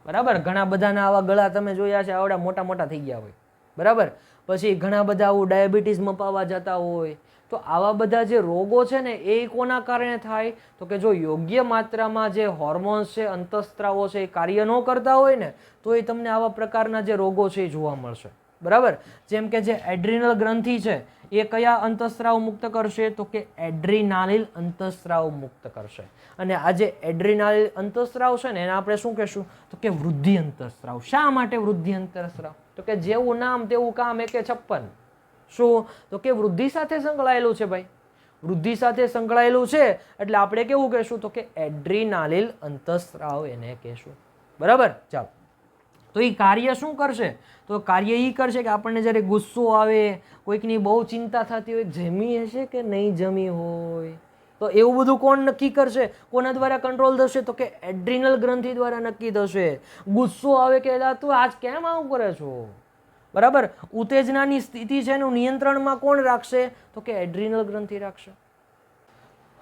બરાબર. ઘણા બધાના આવા ગળા તમે જોયા છે આવડા મોટા મોટા થઈ ગયા હોય બરાબર. પછી ઘણા બધા આવું ડાયાબિટીસ મપાવા જતા હોય. તો આવા બધા જે રોગો છે ને એ કોના કારણે થાય તો કે જો યોગ્ય માત્રામાં જે હોર્મોન્સ છે અંતઃસ્ત્રાવો છે એ કાર્ય ન કરતા હોય ને તો એ તમને આવા પ્રકારના જે રોગો છે એ જોવા મળશે બરાબર. જેમ કે જે એડ્રિનલ ગ્રંથિ છે એ કયા અંતઃસ્રાવ મુક્ત કરશે? તો કે એડ્રિનાલિન અંતઃસ્રાવ મુક્ત કરશે. અને આ જે એડ્રિનાલિન અંતઃસ્રાવ છે ને એને આપણે શું કહેશું? તો કે વૃદ્ધિ અંતઃસ્રાવ. શા માટે વૃદ્ધિ અંતઃસ્રાવ? તો કે જેવું નામ તેવું કામ, એકે 56. શું? તો કે વૃદ્ધિ સાથે સંકળાયેલું છે ભાઈ. વૃદ્ધિ સાથે સંકળાયેલું છે એટલે આપણે કેવું કહેશું? તો કે એડ્રિનાલિન અંતઃસ્રાવ એને કહેશું. બરાબર. ચાલો, તો એ કાર્ય શું કરશે? તો કાર્ય એ કરશે કે આપણને જ્યારે ગુસ્સો આવે, કોઈકની બહુ ચિંતા થતી હોય, જમી હશે કે નહીં જમી હોય, તો એવું બધું કોણ નક્કી કરશે? કોના દ્વારા કંટ્રોલ થશે? તો કે એડ્રિનલ ગ્રંથિ દ્વારા નક્કી થશે. ગુસ્સો આવે કે તું આજ કેમ આવું કરે છો? બરાબર. ઉત્તેજનાની સ્થિતિ છે એનું નિયંત્રણમાં કોણ રાખશે? તો કે એડ્રિનલ ગ્રંથિ રાખશે.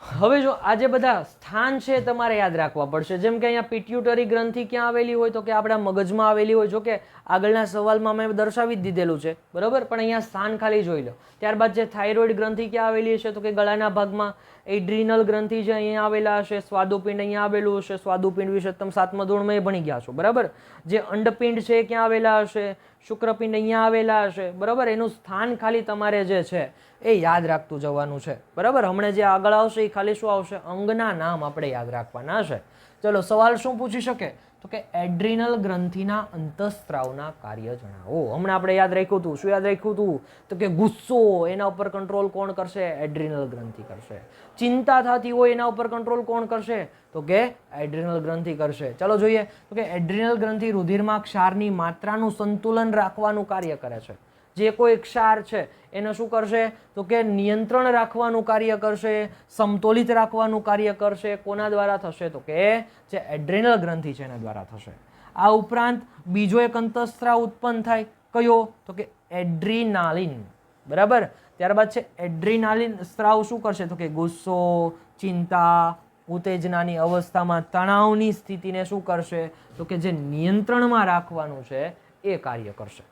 હવે જો આ જે બધા સ્થાન છે તમારે યાદ રાખવા પડશે. જેમ કે અહીંયા પિટ્યુટરી ગ્રંથિ ક્યાં આવેલી હોય? તો કે આપણા મગજમાં આવેલી હોય. જો કે આગળના સવાલમાં મેં દર્શાવી જ દીધેલું છે, બરાબર, પણ અહીંયા સ્થાન ખાલી જોઈ લો. ત્યારબાદ જે થાઇરોઇડ ગ્રંથિ ક્યાં આવેલી હશે? તો કે ગળાના ભાગમાં. એડ્રિનલ ગ્રંથિ છે અહીંયા આવેલા હશે. સ્વાદુપિંડ અહીંયા આવેલું હશે. સ્વાદુપિંડ વિશે તમે 7મા ધોરણમાં ભણી ગયા છો, બરાબર. જે અંડપિંડ છે ક્યાં આવેલા હશે? શુક્રપિંડ અહીંયા આવેલા હશે, બરાબર. એનું સ્થાન ખાલી તમારે જે છે એ યાદ રાખતું જવાનું છે, બરાબર. હમણાં જે આગળ આવશે એ ખાલી શું આવશે? અંગના નામ આપણે યાદ રાખવાના છે. ચલો, સવાલ શું પૂછી શકે? તો કે એડ્રિનલ ગ્રંથિના અંતઃસ્રાવના કાર્ય જણાવો. હમણાં આપણે યાદ રાખ્યું હતું. શું યાદ રાખ્યું હતું? તો કે ગુસ્સો, એના ઉપર કંટ્રોલ કોણ કરશે? એડ્રિનલ ગ્રંથિ કરશે. ચિંતા થતી હોય એના ઉપર કંટ્રોલ કોણ કરશે? તો કે એડ્રિનલ ગ્રંથિ કરશે. ચાલો જોઈએ. તો કે એડ્રિનલ ગ્રંથિ રુધિરમાં ક્ષારની માત્રાનું સંતુલન રાખવાનું કાર્ય કરે છે. જે કોઈ ક્ષાર છે એને શું કરશે? તો કે નિયંત્રણ રાખવાનું કાર્ય કરશે, સમતોલિત રાખવાનું કાર્ય કરશે. કોના દ્વારા થશે? તો કે જે એડ્રિનલ ગ્રંથિ છે એના દ્વારા થશે. આ ઉપરાંત બીજો એક અંતઃસ્રાવ ઉત્પન્ન થાય. કયો? તો કે એડ્રિનાલિન, બરાબર. ત્યારબાદ છે એડ્રિનાલિન સ્ત્રાવ શું કરશે? તો કે ગુસ્સો, ચિંતા, ઉત્તેજનાની અવસ્થામાં તણાવની સ્થિતિને શું કરશે? તો કે જે નિયંત્રણમાં રાખવાનું છે એ કાર્ય કરશે.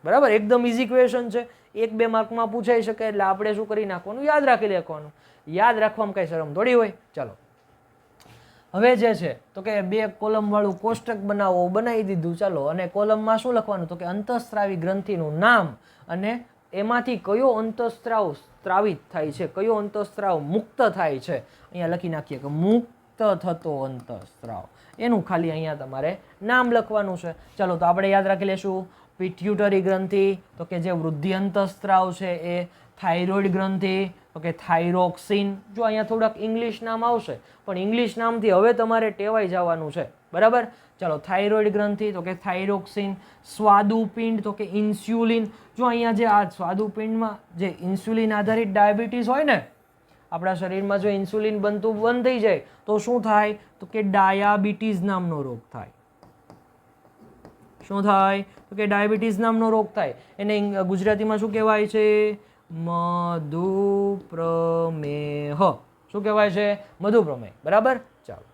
બરાબર. એકદમ ઇઝી ક્વેશ્ચન છે. 1-2 માર્કમાં પૂછાઈ શકે એટલે આપણે શું કરી નાખવાનું? યાદ રાખી લેવાનું. યાદ રાખવામાં કઈ શરમ થોડી હોય. ચાલો, હવે જે છે તો કે 2 કોલમ વાળું કોષ્ટક બનાવી દીધું. ચાલો, અને કોલમમાં શું લખવાનું? તો કે અંતઃસ્રાવી ગ્રંથિનું નામ અને એમાંથી કયો અંતઃસ્રાવ સ્ત્રાવિત થાય છે, કયો અંતઃસ્રાવ મુક્ત થાય છે. અહીંયા લખી નાખીએ કે મુક્ત થતો અંતઃસ્રાવ. એનું ખાલી અહીંયા તમારે નામ લખવાનું છે. ચાલો, તો આપણે યાદ રાખી લેશું. પિટ્યુટરી ગ્રંથિ તો કે જે વૃદ્ધિ અંતઃસ્રાવ છે એ. થાઇરોઇડ ગ્રંથિ તો કે થાઇરોક્સિન. જો અહીંયા થોડાક ઇંગ્લિશ નામ આવશે પણ ઇંગ્લિશ નામથી હવે તમારે ટેવાઈ જવાનું છે, બરાબર. ચાલો, થાઇરોઇડ ગ્રંથિ તો કે થાઇરોક્સિન. સ્વાદુપિંડ તો કે ઇન્સ્યુલિન. જો અહીંયા જે આ સ્વાદુપિંડમાં જે ઇન્સ્યુલિન આધારિત ડાયાબિટીસ હોય ને, આપણા શરીરમાં જો ઇન્સ્યુલિન બનતું બંધ થઈ જાય તો શું થાય? તો કે ડાયાબિટીસ નામનો રોગ થાય. શું થાય? તો કે ડાયાબિટીસ નામનો રોગ થાય. એને ગુજરાતીમાં શું કહેવાય છે? મધુપ્રમેહ. શું કહેવાય છે? મધુપ્રમેહ, બરાબર. ચાલો,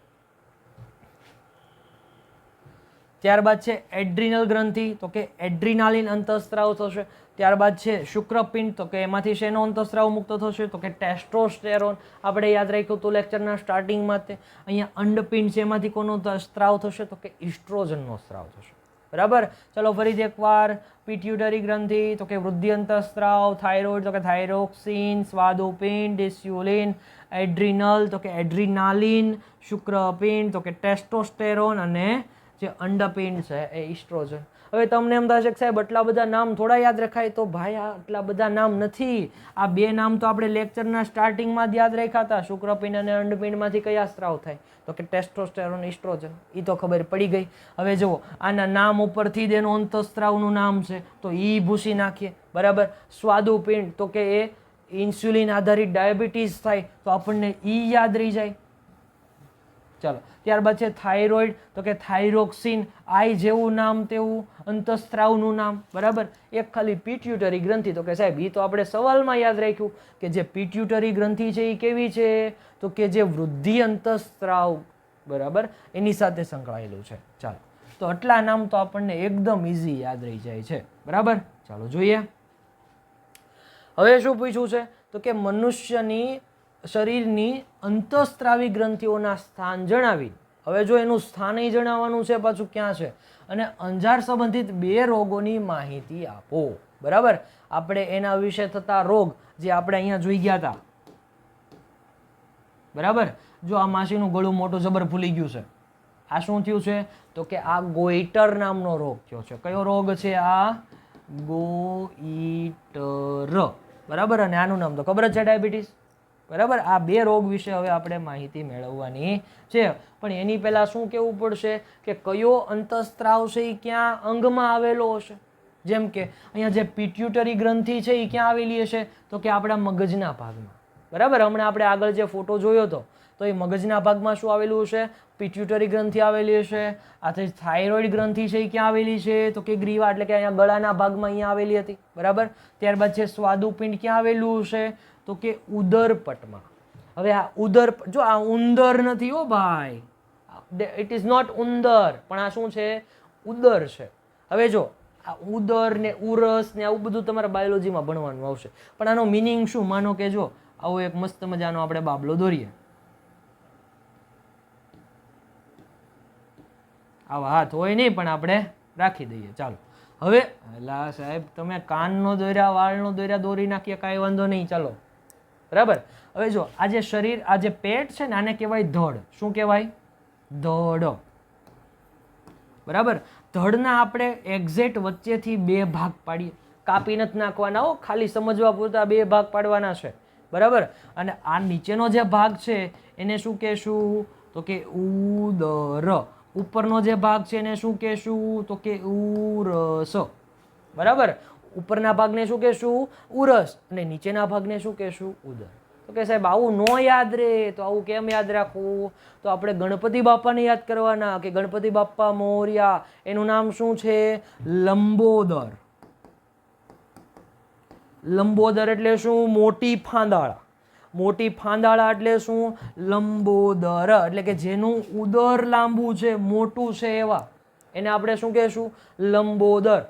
ત્યારબાદ છે એડ્રિનલ ગ્રંથિ તો કે એડ્રિનાલિન અંતઃસ્રાવ થશે. ત્યારબાદ છે શુક્રપિંડ તો કે એમાંથી શેનો અંતઃસ્રાવ મુક્ત થશે? તો કે ટેસ્ટોસ્ટેરોન. આપણે યાદ રાખ્યું હતું લેક્ચરના સ્ટાર્ટિંગમાં. અહીંયા અંડપિંડ છે એમાંથી કોનો સ્ત્રાવ થશે? તો કે ઇસ્ટ્રોજનનો સ્ત્રાવ થશે, બરાબર. ચલો, ફરીથી એકવાર. પિટ્યુટરી ગ્રંથિ તો કે વૃદ્ધિ અંતઃસ્રાવ. થાઇરોઇડ તો કે થાઇરોક્સિન. સ્વાદુપિંડ ઇન્સ્યુલિન. એડ્રિનલ તો કે એડ્રિનાલિન. શુક્રપિંડ તો કે ટેસ્ટોસ્ટેરોન. અને જે અંડપિંડ છે એ ઇસ્ટ્રોજન. હવે તમને એમ થશે કે સાહેબ આટલા બધા નામ થોડા યાદ રખાય? તો ભાઈ આ આટલા બધા નામ નથી. આ 2 નામ તો આપણે લેક્ચરના સ્ટાર્ટિંગમાં જ યાદ રાખ્યા હતા. શુક્રપિંડ અને અંડપિંડમાંથી કયા સ્ત્રાવ થાય? તો કે ટેસ્ટોસ્ટેરોન, ઇસ્ટ્રોજન. એ તો ખબર પડી ગઈ. હવે જુઓ, આના નામ ઉપરથી જ એનું અંતઃસ્રાવનું નામ છે તો એ ભૂસી નાખીએ, બરાબર. સ્વાદુપિંડ તો કે એ ઇન્સ્યુલિન આધારિત ડાયાબિટીસ થાય તો આપણને ઈ યાદ રહી જાય. ચાલો, ત્યારબાદ છે થાઇરોઇડ તો કે થાઇરોક્સિન. આઈ જેવું નામ તેવું અંતઃસ્રાવનું નામ, બરાબર. એક ખાલી પિટ્યુટરી ગ્રંથિ તો કે સાહેબ એ તો આપણે સવાલમાં યાદ રાખ્યું કે જે પિટ્યુટરી ગ્રંથિ છે એ કેવી છે? તો કે જે વૃદ્ધિ અંતઃસ્રાવ, બરાબર, એની સાથે સંકળાયેલું છે. ચાલો, તો આટલા નામ તો આપણને એકદમ ઇઝી યાદ રહી જાય છે, બરાબર. ચાલો જોઈએ. હવે શું પૂછ્યું છે? તો કે મનુષ્યની શરીરની અંતઃસ્રાવી ગ્રંથિઓના સ્થાન જણાવી. હવે જો એનું સ્થાન જણાવવાનું છે પાછું ક્યાં છે? અને અંજાર સંબંધિત 2 રોગોની માહિતી આપો. બરાબર, આપણે એના વિશે થતા રોગ જે આપણે અહીંયા જોઈ ગયા હતા. બરાબર, જો આ માસીનું ગળું મોટું જબર ફૂલી ગયું છે, આ શું થયું છે? તો કે આ ગોઈટર નામનો રોગ થયો છે. કયો રોગ છે? આ ગોઈટર. બરાબર, અને આનું નામ તો ખબર જ છે, ડાયાબિટીસ. બરાબર, આ 2 રોગ વિશે હવે આપણે માહિતી મેળવવાની છે. પણ એની પહેલા શું કહેવું પડશે કે કયો અંતઃસ્ત્રાવ છે એ ક્યાં અંગમાં આવેલો હશે? જેમ કે અહીંયા જે પિટ્યુટરી ગ્રંથિ છે એ ક્યાં આવેલી હશે? તો કે આપણા મગજના ભાગમાં. બરાબર, હમણાં આપણે આગળ જે ફોટો જોયો હતો તો એ મગજના ભાગમાં શું આવેલું હશે? પિટ્યુટરી ગ્રંથિ આવેલી હશે. આ થાઇરોઇડ ગ્રંથિ છે એ ક્યાં આવેલી છે? તો કે ગ્રીવા, એટલે કે અહીંયા ગળાના ભાગમાં અહીંયા આવેલી હતી. બરાબર, ત્યારબાદ છે સ્વાદુપિંડ ક્યાં આવેલું હશે? તો કે ઉદરપટમાં. હવે આ ઉદર, જો આ ઉંદર નથી હો ભાઈ, ઇટ ઇઝ નોટ ઉંદર, પણ આ શું છે? ઉદર છે. હવે જો આ ઉદર ને ઉરસ ને આવું બધું તમારા બાયોલોજીમાં ભણવાનું આવશે, પણ આનો મિનિંગ શું? માનો કે જો આવો એક મસ્ત મજાનો આપણે બાબલો દોરીએ, આવા હાથ હોય નહીં પણ આપણે રાખી દઈએ. ચાલો હવે એલા સાહેબ તમે કાનનો દોર્યા, વાળનો દોર્યા, દોરી નાખીએ, કાંઈ વાંધો નહીં, ચાલો. બરાબર, હવે જો આ જે શરીર, આ જે પેટ છે ને આને કહેવાય ધડ. શું કહેવાય? ધડ. બરાબર, ધડના આપણે એક્ઝેક્ટ વચ્ચેથી 2 ભાગ પાડીએ, કાપી નથી નાખવાના હો, ખાલી સમજવા પૂરતા 2 ભાગ પાડવાના છે. બરાબર, અને આ નીચેનો જે ભાગ છે એને શું કહેશું? તો કે ઉદર. ઉપરનો જે ભાગ છે એને શું કહેશું? તો કે ઉરસ. બરાબર, ઉપરના ભાગને શું કહેશું? ઉરસ, અને નીચેના ભાગને શું કહેશું? ઉદર. તો કે સાહેબ આવું ન યાદ રહે, તો આવું કેમ યાદ રાખવું? તો આપણે ગણપતિ બાપાને યાદ કરવાના કે ગણપતિ બાપ્પા મોર્યા, એનું નામ શું છે? લંબોદર. લંબોદર એટલે શું? મોટી ફાંદાળા. મોટી ફાંદાળા એટલે શું? લંબોદર. એટલે કે જેનું ઉદર લાંબુ છે, મોટું છે, એવા એને આપણે શું કહેશું? લંબોદર.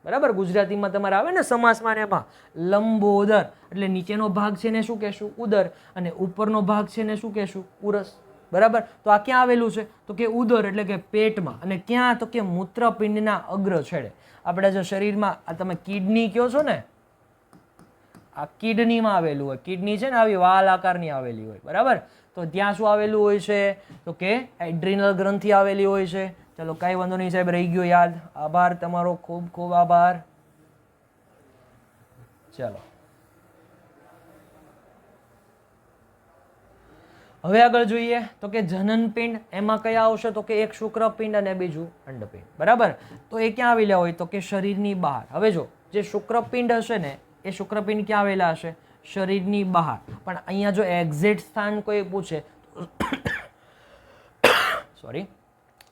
બરાબર, ગુજરાતીમાં તમારે આવે ને સમાસમાં ને એમાં લંબોદર. એટલે નીચેનો ભાગ છે ને શું કહેશું? ઉદર, અને ઉપરનો ભાગ છે ને શું કહેશું? ઉરસ. બરાબર, તો આ ક્યાં આવેલું છે? તો કે ઉદર, એટલે કે પેટમાં. અને ક્યાં? તો કે મૂત્રપિંડના અગ્ર છેડે. આપણે જે શરીરમાં આ તમે કિડની કહો છો ને, આ કિડનીમાં આવેલું હોય. કિડની છે ને આવી વાલ આકારની આવેલી હોય. બરાબર, તો ત્યાં શું આવેલું હોય છે? તો કે એડ્રિનલ ગ્રંથિ આવેલી હોય છે. ચલો કાંઈ વાંધો નહીં સાહેબ, રહી ગયો યાદ. આભાર તમારો, ખૂબ ખૂબ આભાર. ચલો હવે આગળ જોઈએ તો કે જનનપિંડ. એમાં કયા આવશે? તો કે એક શુક્રપિંડ અને બીજું અંડપિંડ. બરાબર, તો એ ક્યાં આવેલા હોય? તો કે શરીરની બહાર. હવે જો જે શુક્રપિંડ હશે ને એ શુક્રપિંડ ક્યાં આવેલા હશે? શરીરની બહાર. પણ અહીંયા જો એક્ઝેક્ટ સ્થાન કોઈ પૂછે, સોરી,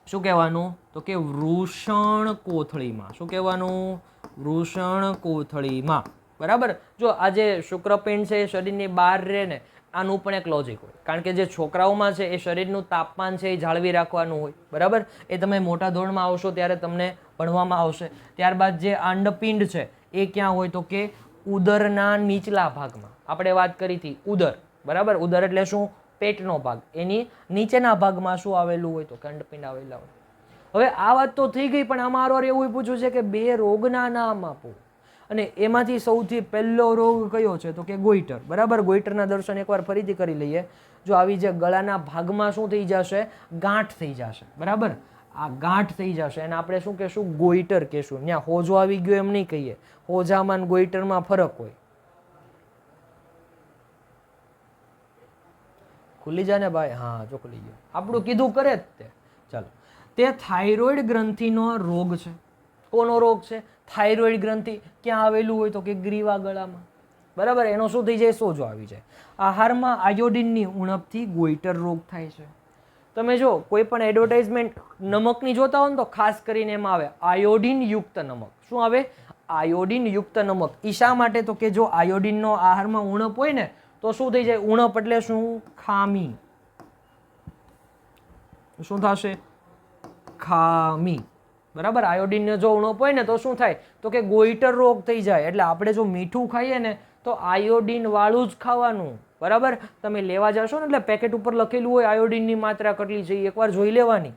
શું કહેવાનું? તો કે વૃષણ કોથળીમાં. શું કહેવાનું? વૃષણ કોથળીમાં. બરાબર, જો આ જે શુક્રપિંડ છે એ શરીરની બહાર રહે ને, આનું પણ એક લોજિક હોય. કારણ કે જે છોકરાઓમાં છે એ શરીરનું તાપમાન છે એ જાળવી રાખવાનું હોય. બરાબર, એ તમે મોટા ધોરણમાં આવશો ત્યારે તમને ભણવામાં આવશે. ત્યારબાદ જે અંડપિંડ છે એ ક્યાં હોય? તો કે ઉદરના નીચલા ભાગમાં. આપણે વાત કરી હતી ઉદર. બરાબર, ઉદર એટલે શું? પેટનો ભાગ. એની નીચેના ભાગમાં શું આવેલું હોય? તો કે અંડપિંડ આવેલા હોય. હવે આ વાત તો થઈ ગઈ, પણ આમાં એવું પૂછ્યું છે કે 2 રોગના નામ આપો, અને એમાંથી સૌથી પહેલો રોગ કયો છે? તો કે ગોઈટર. બરાબર, ગોઈટરના દર્શન એકવાર ફરીથી કરી લઈએ. જો આવી જે ગળાના ભાગમાં શું થઈ જશે? ગાંઠ થઈ જશે. બરાબર, આ ગાંઠ થઈ જશે અને આપણે શું કહેશું? ગોઈટર કહેશું. ત્યાં હોજો આવી ગયો એમ નહીં કહીએ. હોજામાં ગોઈટરમાં ફરક હોય. ખુલી જાય ને ભાઈ? હા, જો ખુલી ગયો. આપણું કીધું કરે જ તે. ચાલો, તે થાઇરોઇડ ગ્રંથિનો રોગ છે. કોનો રોગ છે? થાઇરોઇડ ગ્રંથિ. ક્યાં આવેલું હોય? તો કે ગ્રીવા ગળામાં. બરાબર, એનો શું થઈ જાય? સોજો આવી જાય. આહારમાં આયોડિનની ઉણપથી ગોઈટર રોગ થાય છે. તમે જો કોઈ પણ એડવર્ટાઇઝમેન્ટ નમકની જોતા હો ને તો ખાસ કરીને એમાં આવે આયોડિન યુક્ત નમક. શું આવે? આયોડિન યુક્ત નમક. ઈ શા માટે? તો કે જો આયોડિનનો આહારમાં ઉણપ હોય ને તો શું થઈ જાય? ઉણપ એટલે શું? ખામી. શું થશે? ખામી. બરાબર, આયોડિનનો જો ઉણપ હોય ને તો શું થાય? તો કે ગોઈટર રોગ થઈ જાય. એટલે આપણે જો મીઠું ખાઈએ ને તો આયોડિન વાળું જ ખાવાનું. બરાબર, તમે લેવા જશો ને એટલે પેકેટ ઉપર લખેલું હોય આયોડિનની માત્રા કેટલી છે, એકવાર જોઈ લેવાની.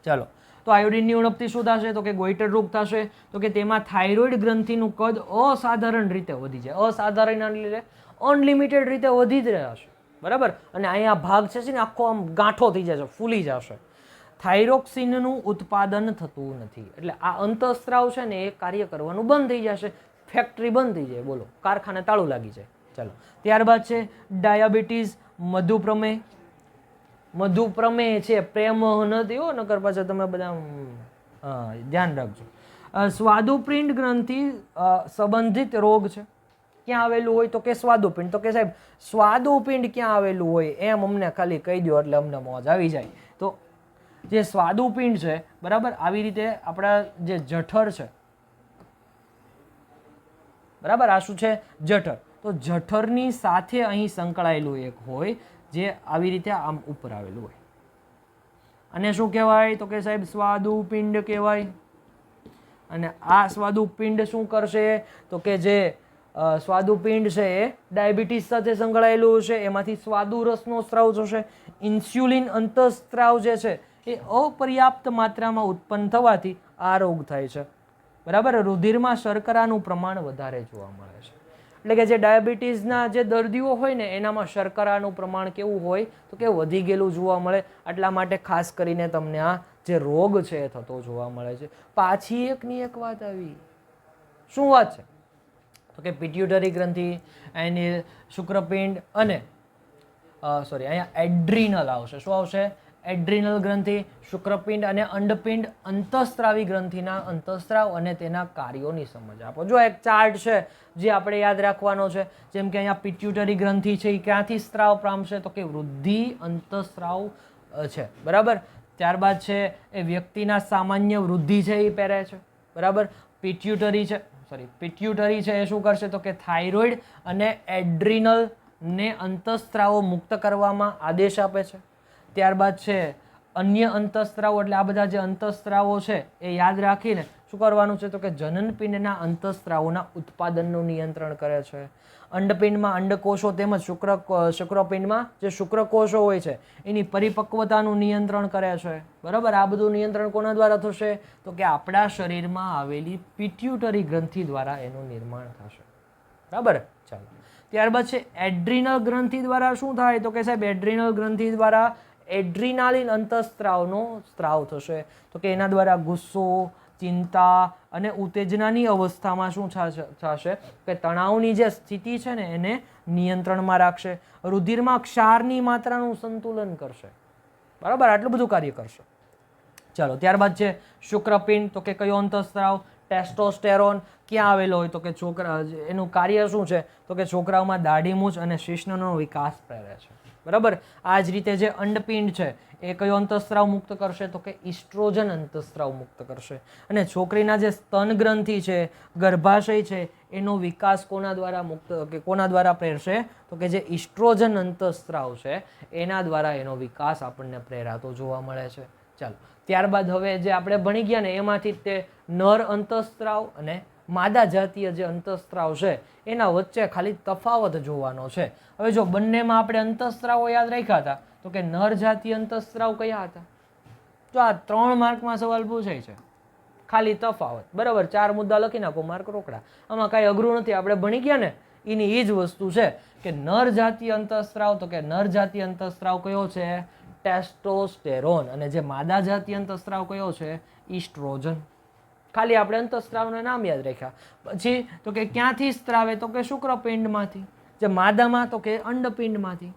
ચાલો, તો આયોડિનની ઉણપથી શું થશે તો કે ગોઈટર રોગ થશે, તો કે તેમાં થાઇરોઇડ ગ્રંથિનું કદ અસાધારણ રીતે વધી જાય, અસાધારણ એટલે અનલિમિટેડ રીતે વધી જ રહ્યા છે, બરાબર. અને અહીંયા ભાગ છે ને આખો આમ ગાંઠો થઈ જશે, ફૂલી જશે. થાઇરોક્સિનનું ઉત્પાદન થતું નથી, એટલે આ અંતઃસ્ત્રાવ છે ને એ કાર્ય કરવાનું બંધ થઈ જશે, ફેક્ટરી બંધ થઈ જાય, બોલો, કારખાને તાળું લાગી જાય. ચાલો, ત્યારબાદ છે ડાયાબિટીસ, મધુપ્રમેહ. મધુપ્રમેહ છે, પ્રેમહ નથી હો, નકર પાછા તમે બધા ધ્યાન રાખજો. સ્વાદુપિંડ ગ્રંથિ સંબંધિત રોગ છે. ક્યાં આવેલું હોય તો કે સ્વાદુપિંડ, તો કે સાહેબ સ્વાદુપિંડ ક્યાં આવેલું હોય એમ અમને ખાલી કહી દો એટલે અમને મોજ આવી જાય. તો જે સ્વાદુપિંડ છે, બરાબર, આવી રીતે આપણા જે જઠર છે, બરાબર, આ શું છે જઠર, તો જઠરની સાથે અહીં સંકળાયેલું એક હોય જે આવી રીતે આમ ઉપર આવેલું હોય, અને શું કહેવાય તો કે સાહેબ સ્વાદુપિંડ કહેવાય. અને આ સ્વાદુપિંડ શું કરશે તો કે જે સ્વાદુપિંડ છે એ ડાયાબિટીસ સાથે સંકળાયેલું છે, એમાંથી સ્વાદુરસનો સ્ત્રાવ થશે. ઇન્સ્યુલિન અંતઃસ્ત્રાવ જે છે એ અપર્યાપ્ત માત્રામાં ઉત્પન્ન થવાથી આ રોગ થાય છે, બરાબર. રુધિરમાં શર્કરાનું પ્રમાણ વધારે જોવા મળે છે, એટલે કે જે ડાયાબિટીસના જે દર્દીઓ હોય ને એનામાં શર્કરાનું પ્રમાણ કેવું હોય તો કે વધી ગયેલું જોવા મળે, એટલા માટે ખાસ કરીને તમને આ જે રોગ છે એ થતો જોવા મળે છે. પાછી એકની એક વાત આવી, શું વાત છે તો કે પિટ્યુટરી ગ્રંથિ, એની શુક્રપિંડ અને અહીંયા એડ્રિનલ આવશે. શું આવશે? એડ્રિનલ ગ્રંથિ, શુક્રપિંડ અને અંડપિંડ અંતઃસ્ત્રાવી ગ્રંથિના અંતઃસ્ત્રાવ અને તેના કાર્યોની સમજ આપો. જો એક ચાર્ટ છે જે આપણે યાદ રાખવાનો છે, જેમ કે અહીંયા પિટ્યુટરી ગ્રંથિ છે એ ક્યાંથી સ્ત્રાવ પામશે તો કે વૃદ્ધિ અંતઃસ્ત્રાવ છે, બરાબર. ત્યારબાદ છે એ વ્યક્તિના સામાન્ય વૃદ્ધિ છે એ પહેરે છે, બરાબર. પિટ્યુટરી છે એ શું કરશે તો કે થાઇરોઇડ અને એડ્રિનલ ને અંતઃસ્ત્રાવો મુક્ત કરવામાં આદેશ આપે છે. ત્યારબાદ છે અન્ય અંતઃસ્ત્રાવો, એટલે આ બધા જે અંતઃસ્ત્રાવો છે એ યાદ રાખીને શું કરવાનું છે તો કે જનનપિંડના અંતઃસ્ત્રાવોના ઉત્પાદનનું નિયંત્રણ કરે છે. અંડપિંડમાં અંડકોષો તેમજ શુક્રપિંડમાં જે શુક્રકોષો હોય છે એની પરિપક્વતાનું નિયંત્રણ કરે છે, બરાબર. આ બધું નિયંત્રણ કોના દ્વારા થશે તો કે આપણા શરીરમાં આવેલી પિટ્યુટરી ગ્રંથિ દ્વારા એનું નિર્માણ થશે, બરાબર. ચાલો, ત્યારબાદ છે એડ્રિનલ ગ્રંથિ દ્વારા શું થાય તો કે સાહેબ એડ્રિનલ ગ્રંથિ દ્વારા એડ્રિનાલિન અંતઃસ્ત્રાવનો સ્ત્રાવ થશે, તો કે એના દ્વારા ગુસ્સો, ચિંતા અને ઉત્તેજનાની અવસ્થામાં શું થશે કે તણાવની જે સ્થિતિ છે ને એને નિયંત્રણમાં રાખશે. રુધિરમાં ક્ષારની માત્રાનું સંતુલન કરશે, બરાબર. આટલું બધું કાર્ય કરશે. ચાલો, ત્યારબાદ છે શુક્રપિંડ, તો કે કયો અંતઃસ્ત્રાવ? ટેસ્ટોસ્ટેરોન. ક્યાં આવેલો હોય તો કે એનું કાર્ય શું છે તો કે છોકરાઓમાં દાઢીમૂછ અને શિશ્નનો વિકાસ પ્રેરે છે, બરાબર. આ જ રીતે જે અંડપિંડ છે એ કયો અંતઃસ્ત્રાવ મુક્ત કરશે તો કે ઇસ્ટ્રોજન અંતઃસ્ત્રાવ મુક્ત કરશે. અને છોકરીના જે સ્તન ગ્રંથિ છે, ગર્ભાશય છે, એનો વિકાસ કોના દ્વારા પ્રેરશે તો કે જે ઇસ્ટ્રોજન અંતઃસ્ત્રાવ છે એના દ્વારા એનો વિકાસ આપણને પ્રેરાતો જોવા મળે છે. ચાલો, ત્યારબાદ હવે જે આપણે ભણી ગયા ને એમાંથી તે નર અંતઃસ્ત્રાવ અને માદા જાતીય જે અંતઃસ્ત્રાવ છે એના વચ્ચે ખાલી તફાવત જોવાનો છે. હવે જો બંનેમાં આપણે અંતઃસ્ત્રાવો યાદ રાખ્યા હતા તો કે નર જાતીય અંતઃસ્ત્રાવ કયા હતા? જો આ 3 માર્કમાં સવાલ પૂછાય છે, ખાલી તફાવત, બરાબર. 4 મુદ્દા લખી નાખો, માર્ક રોકડા. આમાં કાંઈ અઘરું નથી, આપણે ભણી ગયા ને એની એ જ વસ્તુ છે કે નર જાતીય અંતઃસ્ત્રાવ, તો કે નર જાતીય અંતઃસ્ત્રાવ કયો છે? ટેસ્ટોસ્ટેરોન. અને જે માદા જાતીય અંતઃસ્ત્રાવ કયો છે? ઇસ્ટ્રોજન. ખાલી આપણે અંતઃસ્ત્રાવના નામ યાદ રાખ્યા. પછી તો કે ક્યાંથી સ્ત્રાવે તો કે શુક્રપિંડમાંથી, જે માદામાં તો કે અંડપિંડમાંથી.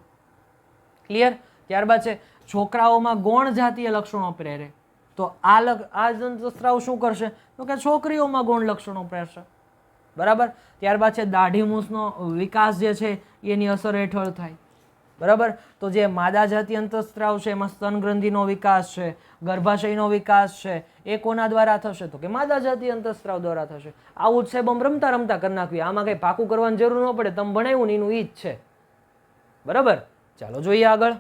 ક્લિયર? ત્યારબાદ છે છોકરાઓમાં ગૌણ જાતીય લક્ષણો પ્રેરે, તો આ અંતઃસ્ત્રાવ શું કરશે તો કે છોકરીઓમાં ગૌણ લક્ષણો પ્રેરશે, બરાબર. ત્યારબાદ છે દાઢીમૂછનો વિકાસ જે છે એની અસર હેઠળ થાય, બરાબર. તો જે માદા જાતીય અંતઃસ્ત્રાવ છે એમાં સ્તન ગ્રંથિનો વિકાસ છે, ગર્ભાશયનો વિકાસ છે, એ કોના દ્વારા થશે તો કે માદા જાતીય અંતઃસ્ત્રાવ દ્વારા થશે. આવું જ સાહેબ આમ રમતા કરી નાખવી, આમાં કંઈ પાકું કરવાની જરૂર ન પડે, તમે ભણાવ્યું ને એનું ઈ જ છે, બરાબર. ચાલો જોઈએ આગળ.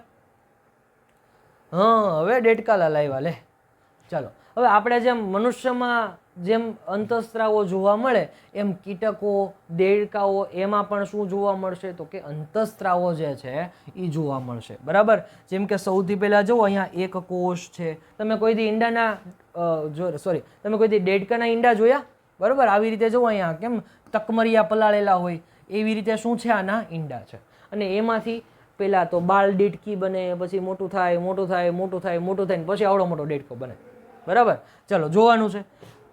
હવે ડેટકાલા લાવ્યા લે. ચાલો, હવે આપણે જેમ મનુષ્યમાં જેમ અંતઃસ્ત્રાવો જોવા મળે એમ કીટકો દેડકાઓ એમાં પણ શું જોવા મળશે તો કે અંતઃસ્ત્રાવો જે છે એ જોવા મળશે બરાબર. જેમ કે સૌથી પહેલાં જુઓ અહીંયા એક કોષ છે. તમે કોઈથી ઈંડાના તમે કોઈથી દેડકાના ઈંડા જોયા બરાબર? આવી રીતે જુઓ અહીંયા કેમ તકમરિયા પલાળેલા હોય એવી રીતે શું છે આના ઈંડા છે. અને એમાંથી પહેલાં તો બાળ દેડકી બને, પછી મોટું થાય મોટું થાય મોટું થાય મોટું થાય પછી આવડો મોટો દેડકો બને બરાબર. ચલો જોવાનું છે.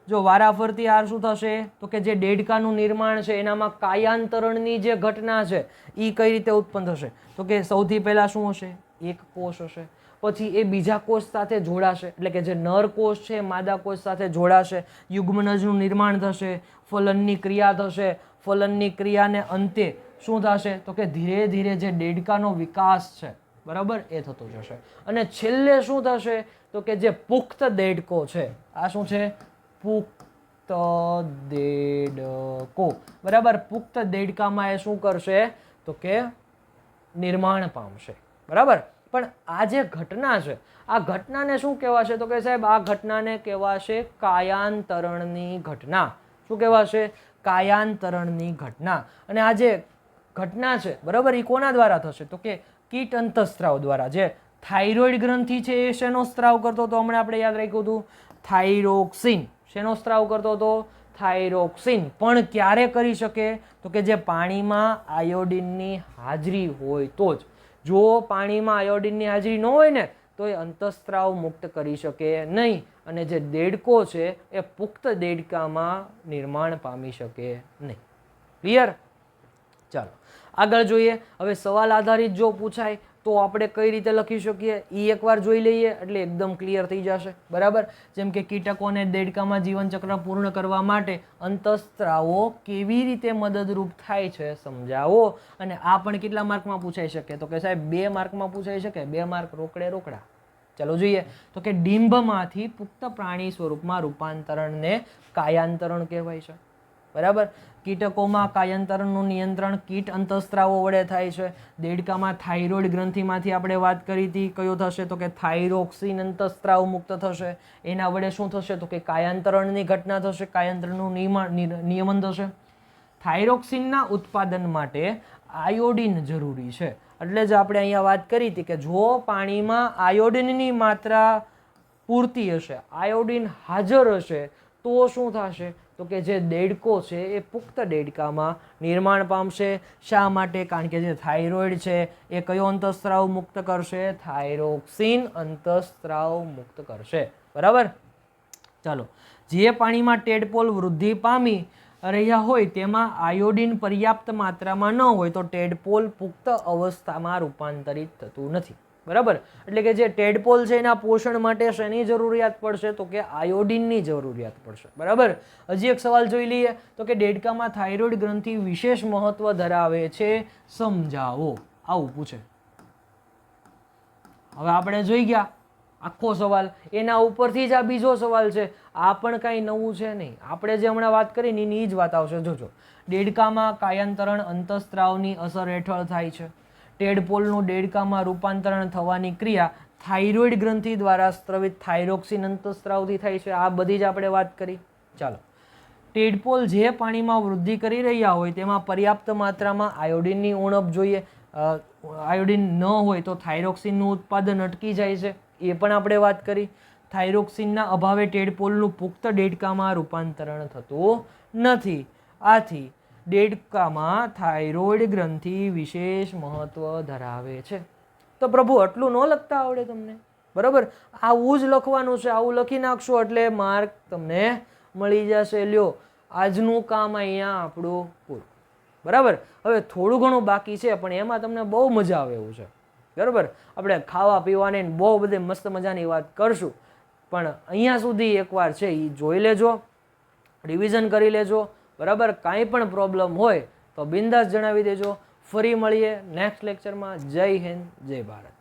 જો વારાફરતી આ શું થશે તો કે જે દેડકાનું નિર્માણ છે એનામાં કાયાંતરણની જે ઘટના છે એ કઈ રીતે ઉત્પન્ન થશે તો કે સૌથી પહેલાં શું હશે? એક કોષ હશે. પછી એ બીજા કોષ સાથે જોડાશે, એટલે કે જે નર કોષ છે માદા કોષ સાથે જોડાશે, યુગ્મનજનું નિર્માણ થશે, ફલનની ક્રિયા થશે. ફલનની ક્રિયાને અંતે શું થશે તો કે ધીરે ધીરે જે દેડકાનો વિકાસ છે બરાબર એ થતો જશે. અને છેલ્લે શું થશે તો કે જે પુખ્ત દેડકો છે, આ શું છે? પુખ્ત દેડકો બરાબર. પુખ્ત દેડકામાં એ શું કરશે તો કે નિર્માણ પામશે બરાબર. પણ આ જે ઘટના છે આ ઘટનાને શું કહેવાશે તો કે સાહેબ આ ઘટનાને કહેવાશે કાયાંતરણની ઘટના. શું કહેવાશે? કાયાંતરણની ઘટના. અને આ જે ઘટના છે બરાબર એ કોના દ્વારા થશે તો કે કીટ અંતઃસ્ત્રાવ દ્વારા. જે થાઇરોઇડ ગ્રંથિ છે એ શેનો સ્ત્રાવ કરતો હતો? હમણાં આપણે યાદ રાખ્યું હતું થાઇરોક્સિન. શેનો સ્ત્રાવ કરતો હતો? થાઇરોક્સિન. પણ ક્યારે કરી શકે તો કે જે પાણીમાં આયોડિનની હાજરી હોય તો જ. જો પાણીમાં આયોડિનની હાજરી ન હોય ને તો એ અંતઃસ્ત્રાવ મુક્ત કરી શકે નહીં. અને જે દેડકો છે એ પુખ્ત દેડકામાં નિર્માણ પામી શકે નહીં. ક્લિયર? ચાલો આગળ જોઈએ. હવે સવાલ આધારિત જો પૂછાય તો આપણે કઈ રીતે લખી શકીએ એ એકવાર જોઈ લઈએ એટલે એકદમ ક્લિયર થઈ જશે બરાબર. જેમ કે કીટકોને દેડકામાં જીવનચક્ર પૂર્ણ કરવા માટે અંતઃસ્ત્રાવો કેવી રીતે મદદરૂપ થાય છે સમજાવો. અને આ પણ કેટલા માર્કમાં પૂછાઈ શકે તો કે સાહેબ 2 માર્કમાં પૂછાઈ શકે. 2 માર્ક રોકડે રોકડા. ચાલો જોઈએ તો કે ડિંભમાંથી પુખ્ત પ્રાણી સ્વરૂપમાં રૂપાંતરણને કાયાંતરણ કહેવાય છે બરાબર. કીટકોમાં કાયાંતરણનું નિયંત્રણ કીટ અંતઃસ્ત્રાવો વડે થાય છે. દેડકામાં થાઇરોઇડ ગ્રંથિમાંથી આપણે વાત કરી હતી, કયો થશે તો કે થાઇરોક્સિન અંતઃસ્ત્રાવ મુક્ત થશે. એના વડે શું થશે તો કે કાયાંતરણની ઘટના થશે, કાયાંતરણનું નિયમન થશે. થાઇરોક્સિનના ઉત્પાદન માટે આયોડિન જરૂરી છે. એટલે જ આપણે અહીંયા વાત કરી હતી કે જો પાણીમાં આયોડિનની માત્રા પૂરતી હશે, આયોડિન હાજર હશે તો શું થશે તો કે જે દેડકો છે એ પુખ્ત દેડકામાં નિર્માણ પામશે. શા માટે? કારણ કે જે થાઇરોઇડ છે એ કયો અંતઃસ્ત્રાવ મુક્ત કરશે? થાઇરોક્સિન અંતઃસ્ત્રાવ મુક્ત કરશે બરાબર. ચાલો જે પાણીમાં ટેડપોલ વૃદ્ધિ પામી રહ્યા હોય તેમાં આયોડિન પર્યાપ્ત માત્રામાં ન હોય તો ટેડપોલ પુખ્ત અવસ્થામાં રૂપાંતરિત થતું નથી બરાબર. એટલે કે જે ટેડપોલ છે એના પોષણ માટે શેની જરૂરિયાત પડશે તો કે આયોડિનની જરૂરિયાત પડશે બરાબર. હજી એક સવાલ જોઈ લઈએ તો કે દેડકામાં થાઇરોઇડ ગ્રંથિ વિશેષ મહત્વ ધરાવે છે સમજાવો. આવું પૂછે. હવે આપણે જોઈ ગયા આખો સવાલ. એના ઉપરથી જ આ બીજો સવાલ છે. આ પણ કાંઈ નવું છે નહીં. આપણે જે હમણાં વાત કરી એની જ વાત આવશે. જોજો, દેડકામાં કાયાંતરણ અંતઃસ્ત્રાવની અસર હેઠળ થાય છે. ટેડપોલનું દેડકામાં રૂપાંતરણ થવાની ક્રિયા થાઇરોઇડ ગ્રંથિ દ્વારા સ્ત્રવિત થાઇરોક્સિન અંતઃસ્ત્રાવથી થાય છે. આ બધી જ આપણે વાત કરી. ચાલો, ટેડપોલ જે પાણીમાં વૃદ્ધિ કરી રહ્યા હોય તેમાં પર્યાપ્ત માત્રામાં આયોડિનની ઉણપ જોઈએ. આયોડિન ન હોય તો થાઇરોક્સિનનું ઉત્પાદન અટકી જાય છે. એ પણ આપણે વાત કરી. થાઇરોક્સિનના અભાવે ટેડપોલનું પુખ્ત દેડકામાં રૂપાંતરણ થતું નથી. આથી દેડકામાં થાઇરોઇડ ગ્રંથિ વિશેષ મહત્વ ધરાવે છે. તો પ્રભુ આટલું ન લખતા આવડે તમને બરાબર? આવું જ લખવાનું છે. આવું લખી નાખશો એટલે માર્ક તમને મળી જશે. લ્યો, આજનું કામ અહીંયા આપણું પૂરું બરાબર. હવે થોડું ઘણું બાકી છે પણ એમાં તમને બહુ મજા આવે એવું છે બરાબર. આપણે ખાવા પીવાની બહુ બધી મસ્ત મજાની વાત કરશું પણ અહીંયા સુધી એકવાર છે એ જોઈ લેજો, રિવિઝન કરી લેજો બરાબર. કાંઈ પણ પ્રોબ્લેમ હોય તો બિંદાસ જણાવી દેજો. ફરી મળીએ નેક્સ્ટ લેક્ચરમાં. જય હિન્દ, જય ભારત.